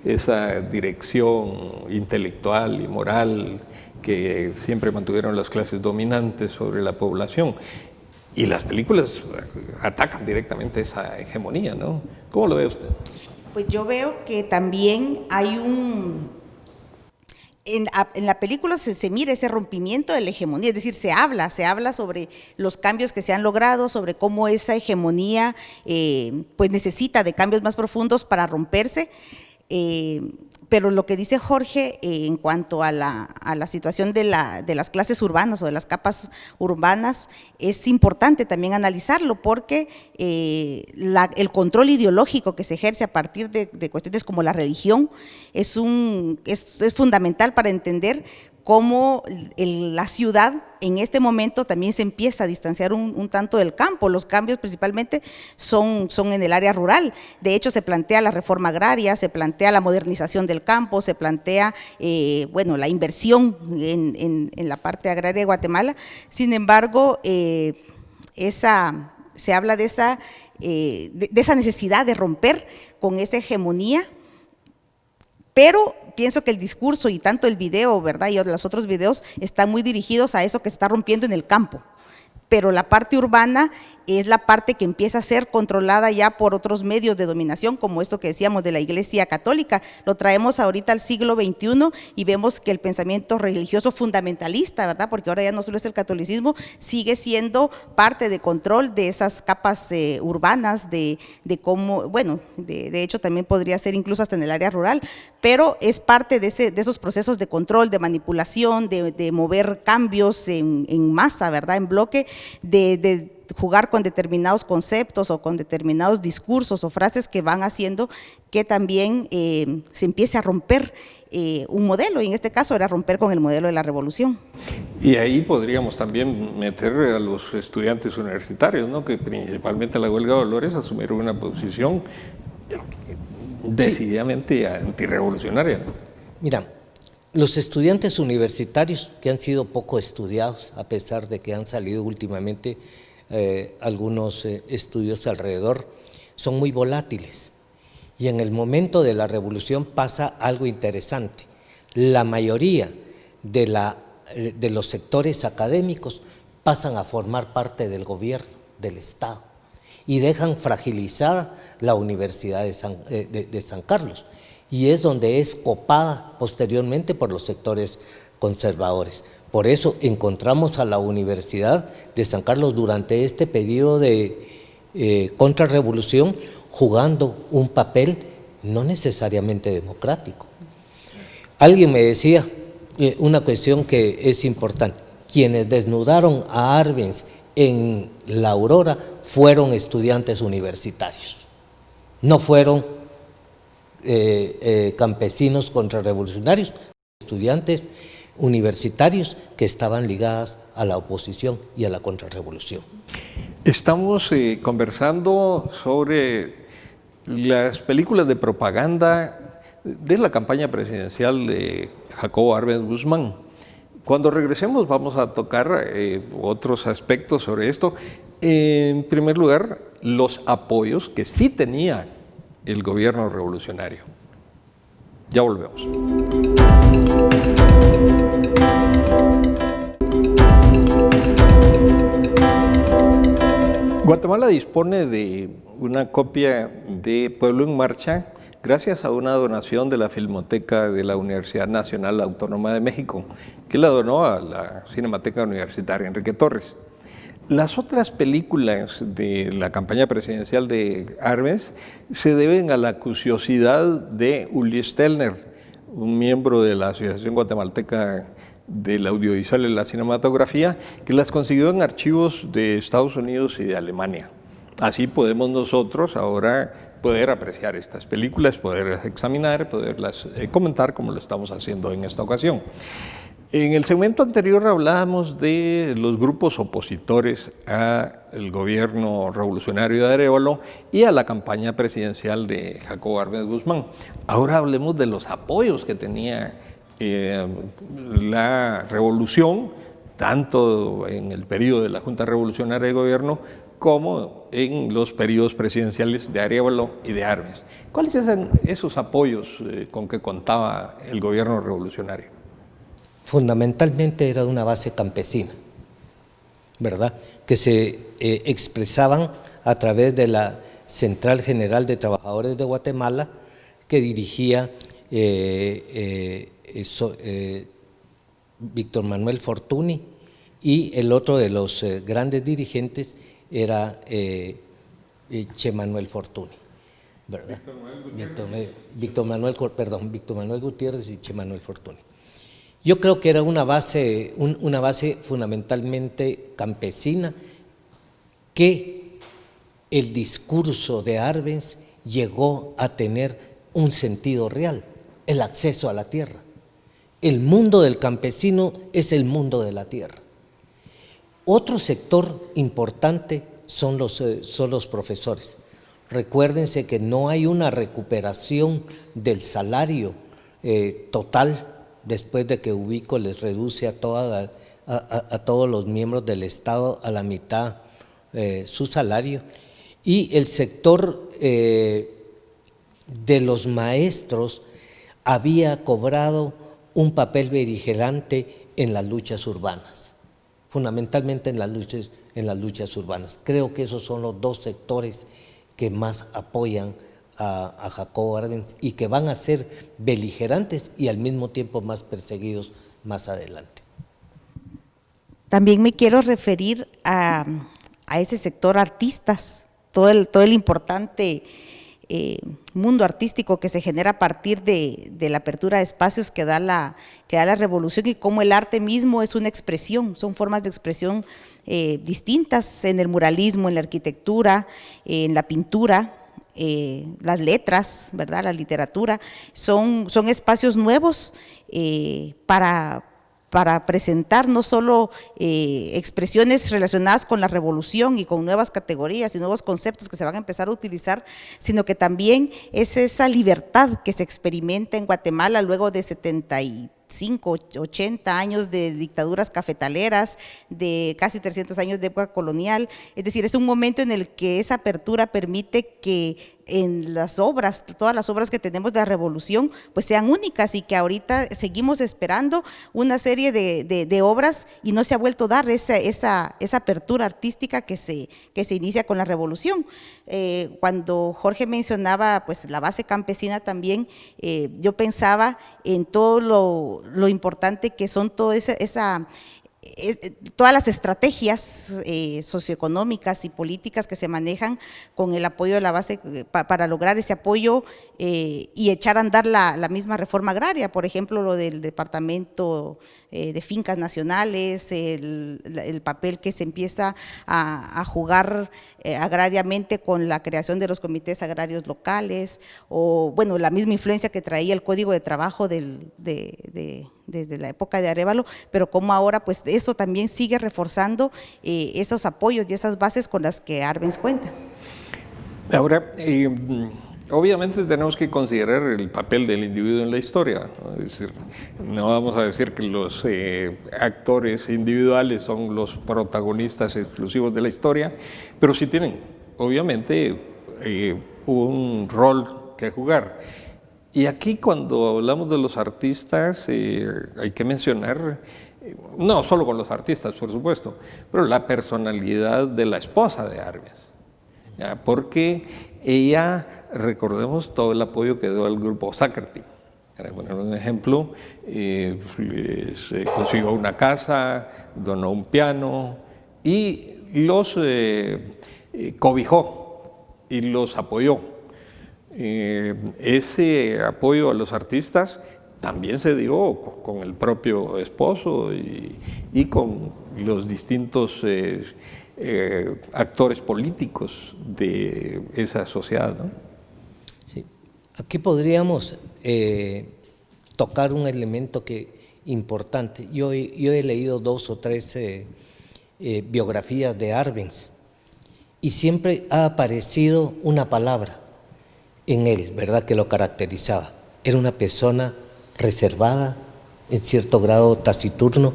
esa dirección intelectual y moral que siempre mantuvieron las clases dominantes sobre la población. Y las películas atacan directamente esa hegemonía, ¿no? ¿Cómo lo ve usted? Pues yo veo que también hay en la película se mira ese rompimiento de la hegemonía, es decir, se habla sobre los cambios que se han logrado, sobre cómo esa hegemonía pues necesita de cambios más profundos para romperse. Pero lo que dice Jorge en cuanto a la situación de las clases urbanas o de las capas urbanas, es importante también analizarlo, porque el control ideológico que se ejerce a partir de cuestiones como la religión es fundamental para entender cómo la ciudad en este momento también se empieza a distanciar un tanto del campo. Los cambios principalmente son en el área rural. De hecho, se plantea la reforma agraria, se plantea la modernización del campo, se plantea la inversión en la parte agraria de Guatemala. Sin embargo, se habla de esa necesidad de romper con esa hegemonía, pero pienso que el discurso y tanto el video, ¿verdad?, y los otros videos están muy dirigidos a eso que se está rompiendo en el campo. Pero la parte urbana es la parte que empieza a ser controlada ya por otros medios de dominación, como esto que decíamos de la Iglesia Católica. Lo traemos ahorita al siglo XXI y vemos que el pensamiento religioso fundamentalista, ¿verdad?, porque ahora ya no solo es el catolicismo, sigue siendo parte de control de esas capas urbanas, de cómo, bueno, de hecho también podría ser incluso hasta en el área rural, pero es parte de esos procesos de control, de manipulación, de mover cambios en masa, ¿verdad?, en bloque, de jugar con determinados conceptos o con determinados discursos o frases que van haciendo que también se empiece a romper un modelo, y en este caso era romper con el modelo de la revolución. Y ahí podríamos también meter a los estudiantes universitarios, ¿no?, que principalmente la huelga de Dolores asumieron una posición decididamente antirrevolucionaria, ¿no? Mira, los estudiantes universitarios, que han sido poco estudiados, a pesar de que han salido últimamente algunos estudios alrededor, son muy volátiles. Y en el momento de la revolución pasa algo interesante. La mayoría de los sectores académicos pasan a formar parte del gobierno, del Estado, y dejan fragilizada la Universidad de San Carlos. Y es donde es copada posteriormente por los sectores conservadores. Por eso encontramos a la Universidad de San Carlos durante este periodo de contrarrevolución jugando un papel no necesariamente democrático. Alguien me decía una cuestión que es importante: quienes desnudaron a Arbenz en la Aurora fueron estudiantes universitarios, no fueron campesinos contrarrevolucionarios, estudiantes universitarios que estaban ligadas a la oposición y a la contrarrevolución. Estamos conversando sobre las películas de propaganda de la campaña presidencial de Jacobo Arbenz Guzmán. Cuando regresemos vamos a tocar otros aspectos sobre esto. En primer lugar, los apoyos que sí tenía el gobierno revolucionario. Ya volvemos. Guatemala dispone de una copia de Pueblo en Marcha gracias a una donación de la Filmoteca de la Universidad Nacional Autónoma de México, que la donó a la Cinemateca Universitaria Enrique Torres. Las otras películas de la campaña presidencial de Arbenz se deben a la acuciosidad de Uli Stelner, un miembro de la Asociación Guatemalteca del Audiovisual y la Cinematografía, que las consiguió en archivos de Estados Unidos y de Alemania. Así podemos nosotros ahora poder apreciar estas películas, poderlas examinar, poderlas comentar como lo estamos haciendo en esta ocasión. En el segmento anterior hablábamos de los grupos opositores al gobierno revolucionario de Arévalo y a la campaña presidencial de Jacobo Arbenz Guzmán. Ahora hablemos de los apoyos que tenía la revolución, tanto en el periodo de la Junta Revolucionaria de Gobierno como en los periodos presidenciales de Arévalo y de Arbenz. ¿Cuáles eran esos apoyos con que contaba el gobierno revolucionario? Fundamentalmente era una base campesina, ¿verdad?, que se expresaban a través de la Central General de Trabajadores de Guatemala, que dirigía Víctor Manuel Fortuny, y el otro de los grandes dirigentes era Che Manuel Fortuny. ¿verdad? Víctor Manuel Gutiérrez y Che Manuel Fortuny. Yo creo que era una base fundamentalmente campesina, que el discurso de Arbenz llegó a tener un sentido real, el acceso a la tierra. El mundo del campesino es el mundo de la tierra. Otro sector importante son los profesores. Recuérdense que no hay una recuperación del salario total después de que Ubico les reduce a todos los miembros del Estado a la mitad su salario. Y el sector de los maestros había cobrado un papel beligerante en las luchas urbanas, fundamentalmente en las luchas urbanas. Creo que esos son los dos sectores que más apoyan a Jacobo Arbenz y que van a ser beligerantes y al mismo tiempo más perseguidos más adelante. También me quiero referir a ese sector artistas, todo el importante mundo artístico que se genera a partir de la apertura de espacios que da la revolución, y cómo el arte mismo es una expresión, son formas de expresión distintas en el muralismo, en la arquitectura, en la pintura, las letras, ¿verdad? La literatura, son espacios nuevos para presentar no solo expresiones relacionadas con la revolución y con nuevas categorías y nuevos conceptos que se van a empezar a utilizar, sino que también es esa libertad que se experimenta en Guatemala luego de 75, 80 años de dictaduras cafetaleras, de casi 300 años de época colonial. Es decir, es un momento en el que esa apertura permite que en las obras, todas las obras que tenemos de la revolución, pues sean únicas, y que ahorita seguimos esperando una serie de obras y no se ha vuelto a dar esa apertura artística que se inicia con la revolución. Cuando Jorge mencionaba pues la base campesina también, yo pensaba en todo lo importante que son todas las estrategias socioeconómicas y políticas que se manejan con el apoyo de la base para lograr ese apoyo y echar a andar la misma reforma agraria. Por ejemplo, lo del departamento de fincas nacionales, el papel que se empieza a jugar agrariamente con la creación de los comités agrarios locales, o bueno, la misma influencia que traía el Código de Trabajo desde la época de Arévalo, pero como ahora pues eso también sigue reforzando esos apoyos y esas bases con las que Arbenz cuenta. Ahora, obviamente tenemos que considerar el papel del individuo en la historia, ¿no? Es decir, no vamos a decir que los actores individuales son los protagonistas exclusivos de la historia, pero sí tienen, obviamente, un rol que jugar. Y aquí, cuando hablamos de los artistas, hay que mencionar, no solo con los artistas, por supuesto, pero la personalidad de la esposa de Arbenz, ¿ya? Porque ella, recordemos todo el apoyo que dio al grupo Zakerty. Para poner un ejemplo, se consiguió una casa, donó un piano y los cobijó y los apoyó. Ese apoyo a los artistas también se dio con el propio esposo y con los distintos actores políticos de esa sociedad, ¿no? Sí. Aquí podríamos tocar un elemento importante. Yo he leído 2 o 3 biografías de Arbenz y siempre ha aparecido una palabra en él, ¿verdad?, que lo caracterizaba. Era una persona reservada, en cierto grado taciturno,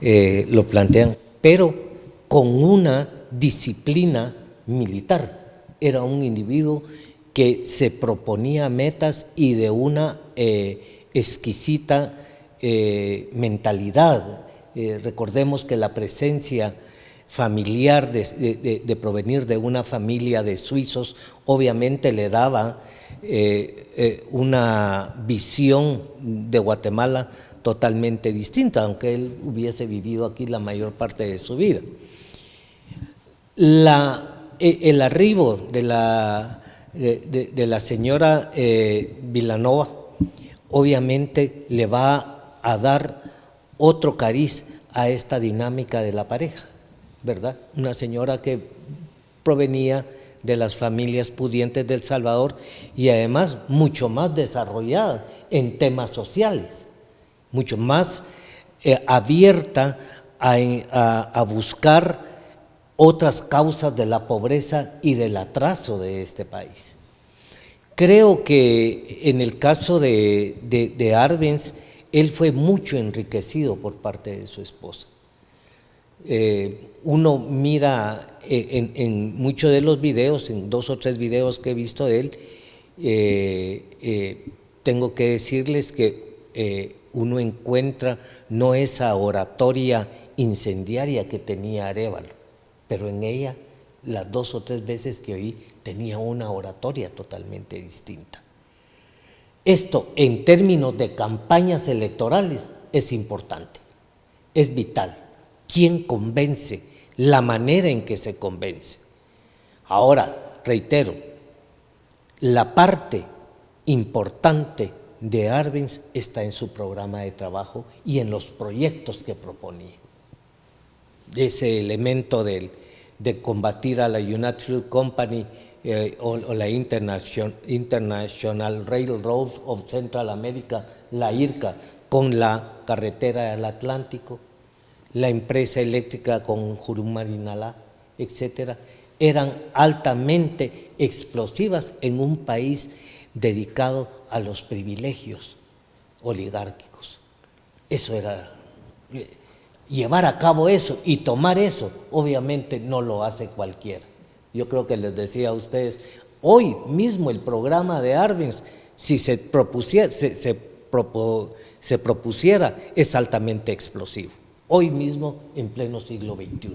lo plantean, pero con una disciplina militar. Era un individuo que se proponía metas y de una exquisita mentalidad. Recordemos que la presencia familiar de provenir de una familia de suizos obviamente le daba una visión de Guatemala totalmente distinta, aunque él hubiese vivido aquí la mayor parte de su vida. El arribo de la de la señora Vilanova, obviamente le va a dar otro cariz a esta dinámica de la pareja, ¿verdad? Una señora que provenía de las familias pudientes de El Salvador y además mucho más desarrollada en temas sociales, mucho más abierta a buscar otras causas de la pobreza y del atraso de este país. Creo que en el caso de Arbenz, él fue mucho enriquecido por parte de su esposa. Uno mira en muchos de los videos, en 2 o 3 videos que he visto de él, tengo que decirles que uno encuentra no esa oratoria incendiaria que tenía Arévalo, pero en ella, las 2 o 3 veces que oí, tenía una oratoria totalmente distinta. Esto, en términos de campañas electorales, es importante, es vital. ¿Quién convence? La manera en que se convence. Ahora, reitero, la parte importante de Arbenz está en su programa de trabajo y en los proyectos que proponía. Ese elemento de combatir a la United Fruit Company o la International Railroad of Central America, la IRCA, con la carretera del Atlántico, la empresa eléctrica con Jurumarinalá, etcétera, eran altamente explosivas en un país dedicado a los privilegios oligárquicos. Eso era, llevar a cabo eso y tomar eso, obviamente no lo hace cualquiera. Yo creo que les decía a ustedes, hoy mismo el programa de Arbenz, si se propusiera, es altamente explosivo. Hoy mismo, en pleno siglo XXI.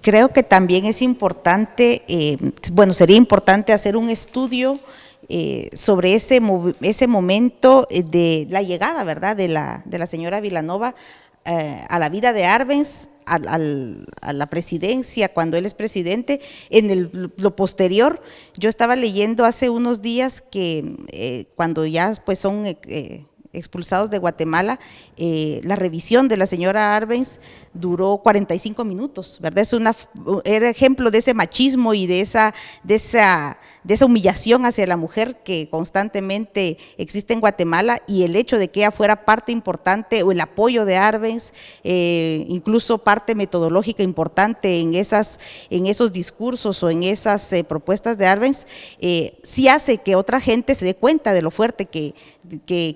Creo que también es importante, sería importante hacer un estudio sobre ese momento de la llegada, ¿verdad?, de la señora Vilanova a la vida de Arbenz, a la presidencia, cuando él es presidente. En lo posterior, yo estaba leyendo hace unos días que cuando ya pues son expulsados de Guatemala, la revisión de la señora Arbenz duró 45 minutos, ¿verdad? Era ejemplo de ese machismo y de esa humillación hacia la mujer que constantemente existe en Guatemala, y el hecho de que ella fuera parte importante, o el apoyo de Arbenz, incluso parte metodológica importante en esos discursos o en esas propuestas de Arbenz, sí hace que otra gente se dé cuenta de lo fuerte que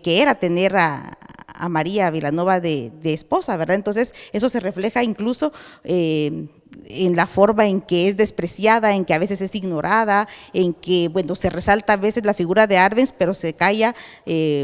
era tener a María Vilanova de esposa, ¿verdad? Entonces eso se refleja incluso en la forma en que es despreciada, en que a veces es ignorada, en que, bueno, se resalta a veces la figura de Arbenz, pero se calla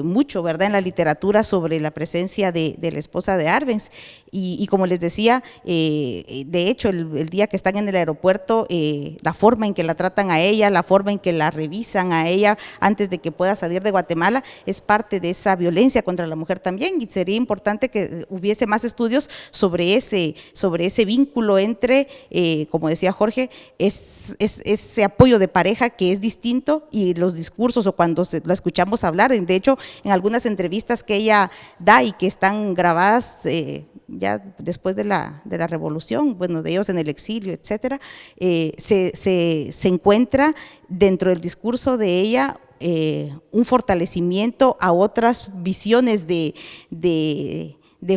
mucho, ¿verdad?, en la literatura sobre la presencia de la esposa de Arbenz. Y como les decía, de hecho, el día que están en el aeropuerto, la forma en que la tratan a ella, la forma en que la revisan a ella antes de que pueda salir de Guatemala, es parte de esa violencia contra la mujer también, y sería importante que hubiese más estudios sobre ese vínculo entre, como decía Jorge, ese apoyo de pareja que es distinto, y los discursos o cuando la escuchamos hablar. De hecho, en algunas entrevistas que ella da y que están grabadas ya después de la revolución, bueno, de ellos en el exilio, etcétera, se encuentra dentro del discurso de ella un fortalecimiento a otras visiones de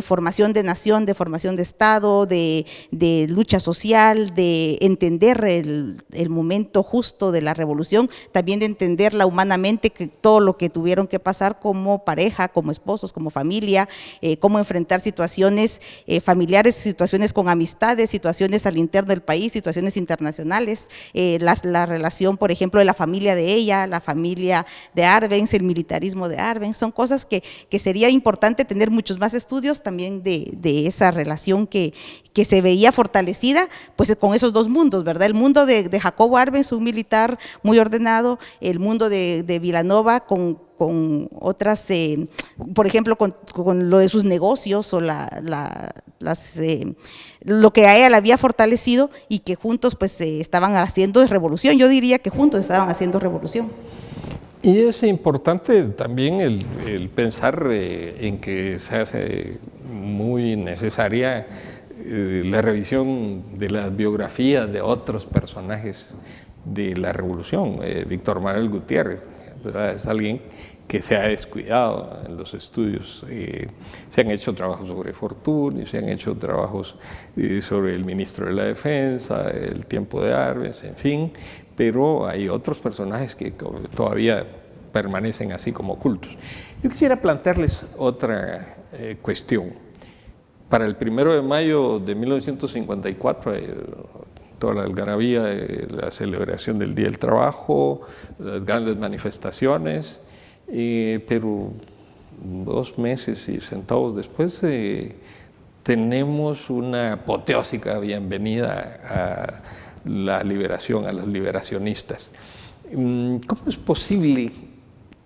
formación de nación, de formación de Estado, de lucha social, de entender el momento justo de la revolución, también de entenderla humanamente, que todo lo que tuvieron que pasar como pareja, como esposos, como familia, cómo enfrentar situaciones familiares, situaciones con amistades, situaciones al interno del país, situaciones internacionales, la relación, por ejemplo, de la familia de ella, la familia de Arbenz, el militarismo de Arbenz. Son cosas que sería importante tener muchos más estudios también de esa relación que se veía fortalecida pues con esos dos mundos, ¿verdad? El mundo de Jacobo Arbenz, un militar muy ordenado, el mundo de Vilanova con otras, por ejemplo, con lo de sus negocios o lo que a ella le había fortalecido, y que juntos pues estaban haciendo revolución. Yo diría que juntos estaban haciendo revolución. Y es importante también el pensar en que se hace muy necesaria la revisión de las biografías de otros personajes de la revolución. Víctor Manuel Gutiérrez, ¿verdad?, es alguien que se ha descuidado en los estudios. Se han hecho trabajos sobre Fortuny, se han hecho trabajos sobre el ministro de la Defensa, el tiempo de Arbenz, en fin, pero hay otros personajes que todavía permanecen así como ocultos. Yo quisiera plantearles otra cuestión. Para el 1 de mayo de 1954, toda la algarabía, la celebración del Día del Trabajo, las grandes manifestaciones, pero 2 meses y centavos después tenemos una apoteósica bienvenida a la liberación, a los liberacionistas. ¿Cómo es posible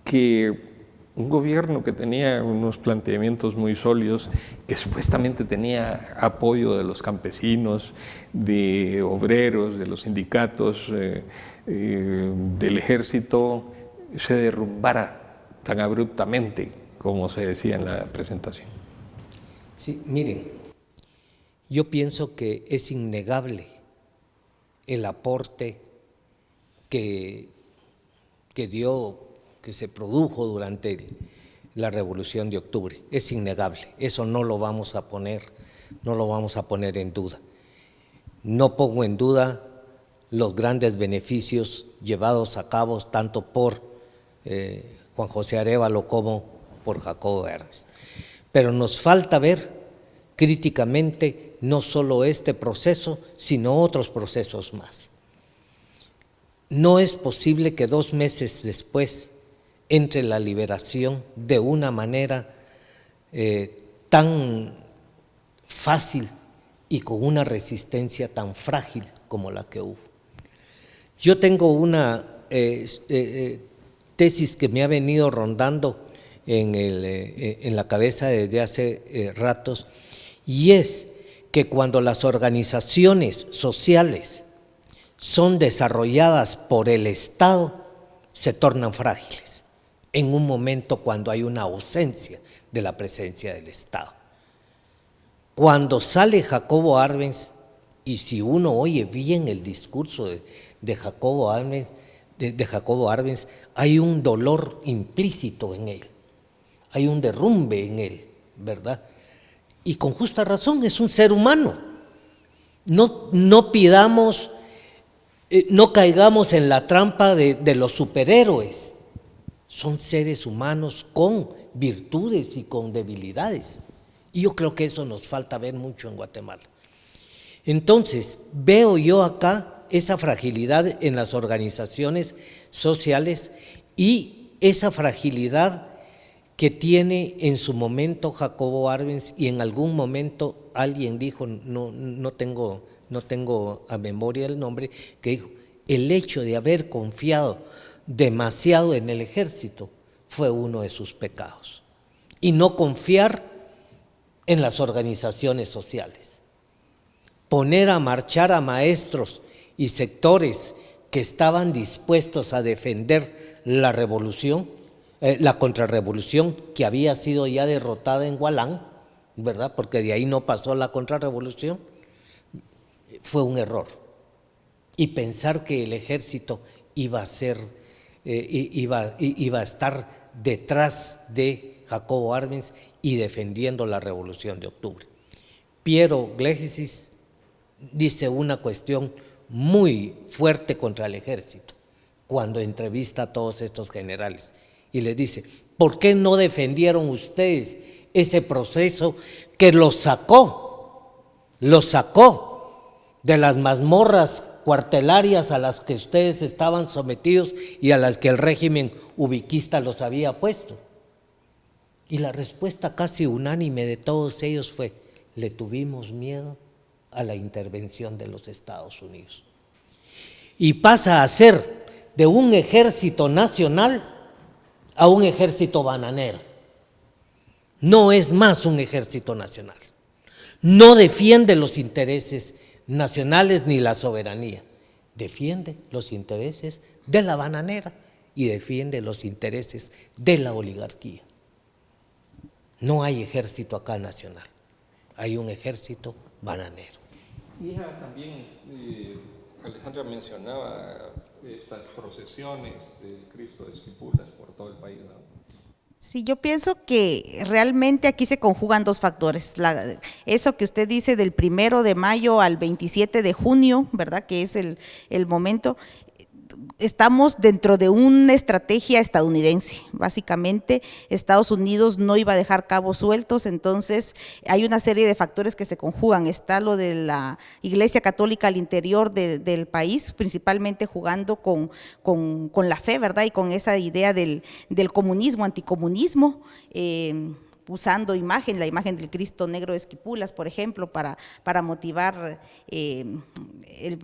que un gobierno que tenía unos planteamientos muy sólidos, que supuestamente tenía apoyo de los campesinos, de obreros, de los sindicatos, del ejército, se derrumbara tan abruptamente como se decía en la presentación? Sí, miren, yo pienso que es innegable el aporte que se produjo durante la Revolución de Octubre. Es innegable, eso no lo vamos a poner en duda. No pongo en duda los grandes beneficios llevados a cabo tanto por Juan José Arévalo como por Jacobo Arbenz. Pero nos falta ver críticamente no solo este proceso, sino otros procesos más. No es posible que 2 meses después entre la liberación de una manera tan fácil y con una resistencia tan frágil como la que hubo. Yo tengo una tesis que me ha venido rondando en la cabeza desde hace ratos, y es que cuando las organizaciones sociales son desarrolladas por el Estado, se tornan frágiles en un momento cuando hay una ausencia de la presencia del Estado. Cuando sale Jacobo Arbenz, y si uno oye bien el discurso de Jacobo Arbenz, hay un dolor implícito en él, hay un derrumbe en él, ¿verdad? Y con justa razón, es un ser humano. No pidamos, no caigamos en la trampa de los superhéroes. Son seres humanos con virtudes y con debilidades. Y yo creo que eso nos falta ver mucho en Guatemala. Entonces, veo yo acá esa fragilidad en las organizaciones sociales y esa fragilidad que tiene en su momento Jacobo Arbenz, y en algún momento alguien dijo, no tengo a memoria el nombre, que dijo, el hecho de haber confiado demasiado en el ejército fue uno de sus pecados, y no confiar en las organizaciones sociales. Poner a marchar a maestros y sectores que estaban dispuestos a defender la revolución, la contrarrevolución que había sido ya derrotada en Hualán, ¿verdad? Porque de ahí no pasó la contrarrevolución, fue un error. Y pensar que el ejército iba a estar detrás de Jacobo Arbenz y defendiendo la Revolución de Octubre. Piero Glegesis dice una cuestión muy fuerte contra el ejército cuando entrevista a todos estos generales y les dice, ¿por qué no defendieron ustedes ese proceso que los sacó de las mazmorras cuartelarias a las que ustedes estaban sometidos y a las que el régimen ubiquista los había puesto? Y la respuesta casi unánime de todos ellos fue, le tuvimos miedo a la intervención de los Estados Unidos. Y pasa a ser de un ejército nacional a un ejército bananero. No es más un ejército nacional. No defiende los intereses nacionales ni la soberanía. Defiende los intereses de la bananera y defiende los intereses de la oligarquía. No hay ejército acá nacional, hay un ejército bananero. Hija, también Alejandra mencionaba estas procesiones de Cristo de Esquipulas por todo el país, ¿no? Sí, yo pienso que realmente aquí se conjugan dos factores. Eso que usted dice del 1 de mayo al 27 de junio, ¿verdad? Que es el momento. Estamos dentro de una estrategia estadounidense. Básicamente, Estados Unidos no iba a dejar cabos sueltos, entonces hay una serie de factores que se conjugan. Está lo de la Iglesia Católica al interior del país, principalmente jugando con la fe, ¿verdad? Y con esa idea del comunismo, anticomunismo, usando la imagen del Cristo Negro de Esquipulas, por ejemplo, para motivar,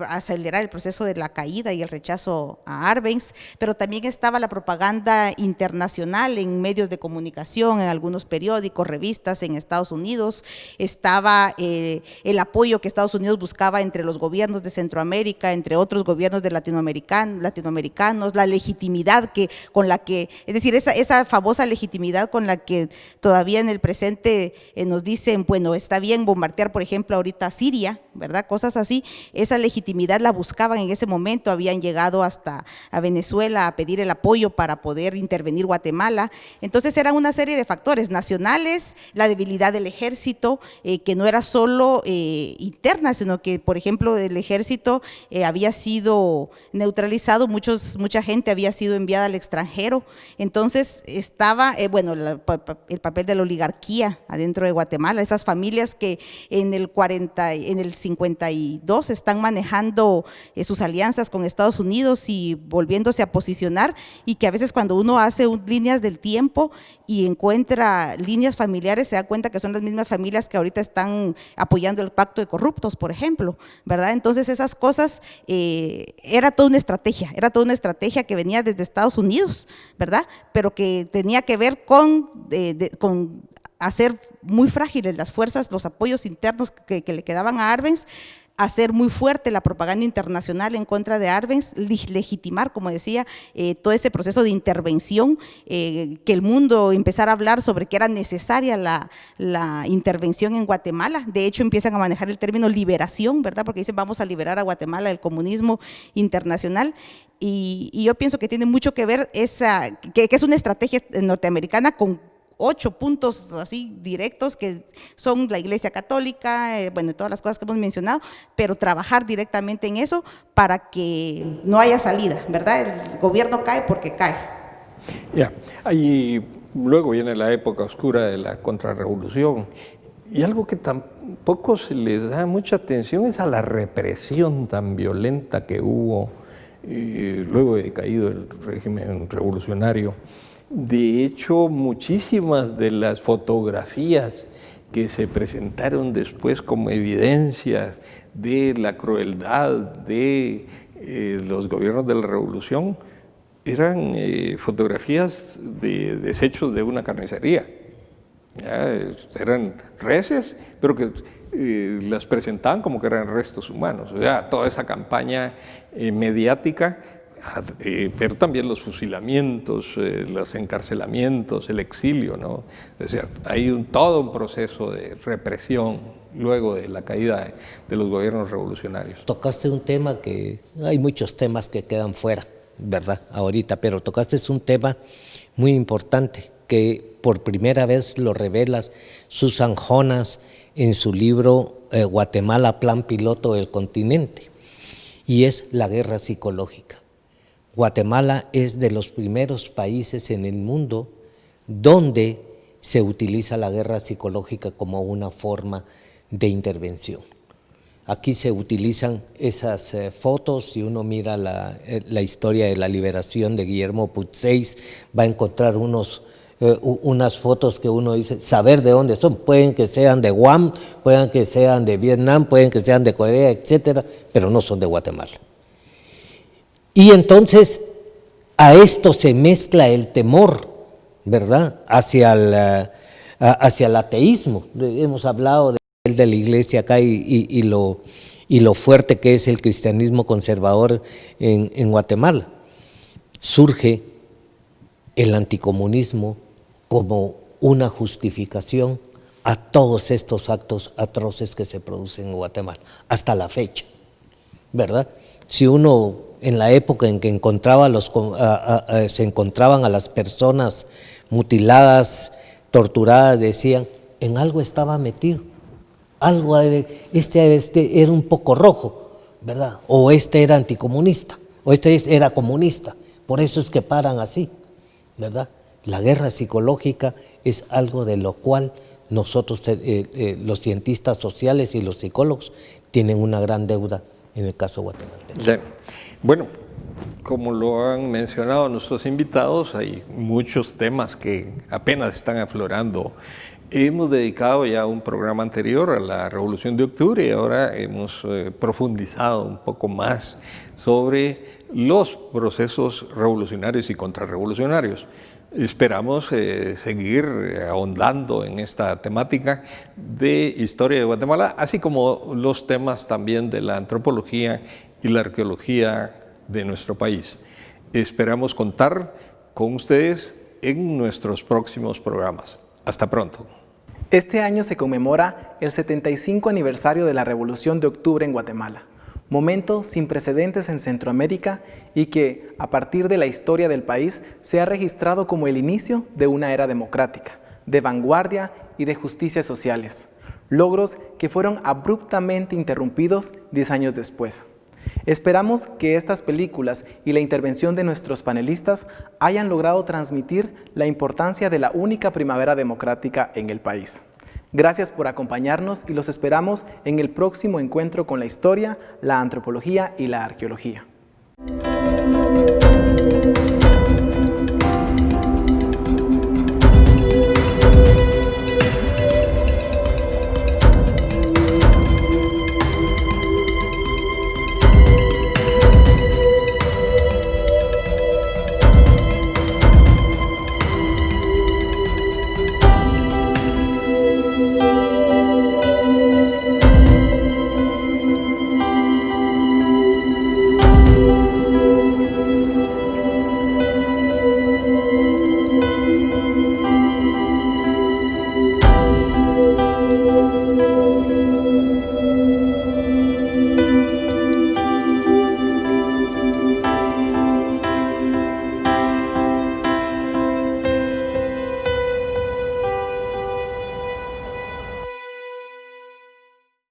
acelerar el proceso de la caída y el rechazo a Arbenz, pero también estaba la propaganda internacional en medios de comunicación, en algunos periódicos, revistas en Estados Unidos, estaba el apoyo que Estados Unidos buscaba entre los gobiernos de Centroamérica, entre otros gobiernos de latinoamericanos, la legitimidad con la que, es decir, esa famosa legitimidad con la que todavía en el presente nos dicen, bueno, está bien bombardear, por ejemplo, ahorita Siria, ¿verdad? Cosas así, esa legitimidad la buscaban en ese momento, habían llegado hasta a Venezuela a pedir el apoyo para poder intervenir Guatemala. Entonces eran una serie de factores nacionales, la debilidad del ejército, que no era solo interna, sino que, por ejemplo, el ejército había sido neutralizado, mucha gente había sido enviada al extranjero, entonces estaba, el papel de la oligarquía adentro de Guatemala, esas familias que en el 52 están manejando sus alianzas con Estados Unidos y volviéndose a posicionar, y que a veces cuando uno hace líneas del tiempo y encuentra líneas familiares se da cuenta que son las mismas familias que ahorita están apoyando el pacto de corruptos, por ejemplo, ¿verdad? Entonces esas cosas era toda una estrategia que venía desde Estados Unidos, ¿verdad? Pero que tenía que ver con hacer muy frágiles las fuerzas, los apoyos internos que le quedaban a Arbenz, hacer muy fuerte la propaganda internacional en contra de Arbenz, legitimar, como decía, todo ese proceso de intervención, que el mundo empezara a hablar sobre que era necesaria la intervención en Guatemala. De hecho, empiezan a manejar el término liberación, ¿verdad? Porque dicen, vamos a liberar a Guatemala del comunismo internacional. Y yo pienso que tiene mucho que ver que es una estrategia norteamericana con 8 puntos así directos que son la Iglesia Católica, todas las cosas que hemos mencionado, pero trabajar directamente en eso para que no haya salida, ¿verdad? El gobierno cae porque cae. Ahí luego viene la época oscura de la contrarrevolución, y algo que tampoco se le da mucha atención es a la represión tan violenta que hubo luego de caído el régimen revolucionario. De hecho, muchísimas de las fotografías que se presentaron después como evidencias de la crueldad de los gobiernos de la revolución eran fotografías de desechos de una carnicería. Eran reses, pero que las presentaban como que eran restos humanos. O sea, toda esa campaña mediática, pero también los fusilamientos, los encarcelamientos, el exilio, ¿no? O sea, hay todo un proceso de represión luego de la caída de los gobiernos revolucionarios. Tocaste un tema que, hay muchos temas que quedan fuera, ¿verdad? Ahorita, pero tocaste un tema muy importante que por primera vez lo revela Susan Jonas en su libro Guatemala, Plan Piloto del Continente, y es la guerra psicológica. Guatemala es de los primeros países en el mundo donde se utiliza la guerra psicológica como una forma de intervención. Aquí se utilizan esas fotos, si uno mira la historia de la liberación de Guillermo Puigdemont, va a encontrar unas fotos que uno dice, saber de dónde son, pueden que sean de Guam, pueden que sean de Vietnam, pueden que sean de Corea, etcétera, pero no son de Guatemala. Y entonces a esto se mezcla el temor ¿verdad?, hacia el ateísmo. Hemos hablado de la iglesia acá y lo fuerte que es el cristianismo conservador en Guatemala. Surge el anticomunismo como una justificación a todos estos actos atroces que se producen en Guatemala, hasta la fecha, ¿verdad? Si uno, en la época en que se encontraban a las personas mutiladas, torturadas, decían, en algo estaba metido, algo, este era un poco rojo, ¿verdad? O este era anticomunista, o este era comunista, por eso es que paran así, ¿verdad? La guerra psicológica es algo de lo cual nosotros, los cientistas sociales y los psicólogos, tienen una gran deuda en el caso guatemalteco. Bueno, como lo han mencionado nuestros invitados, hay muchos temas que apenas están aflorando. Hemos dedicado ya un programa anterior a la Revolución de Octubre y ahora hemos profundizado un poco más sobre los procesos revolucionarios y contrarrevolucionarios. Esperamos seguir ahondando en esta temática de historia de Guatemala, así como los temas también de la antropología y la arqueología de nuestro país. Esperamos contar con ustedes en nuestros próximos programas. Hasta pronto. Este año se conmemora el 75 aniversario de la Revolución de Octubre en Guatemala, momento sin precedentes en Centroamérica y que, a partir de la historia del país, se ha registrado como el inicio de una era democrática, de vanguardia y de justicias sociales, logros que fueron abruptamente interrumpidos 10 años después. Esperamos que estas películas y la intervención de nuestros panelistas hayan logrado transmitir la importancia de la única primavera democrática en el país. Gracias por acompañarnos y los esperamos en el próximo encuentro con la historia, la antropología y la arqueología.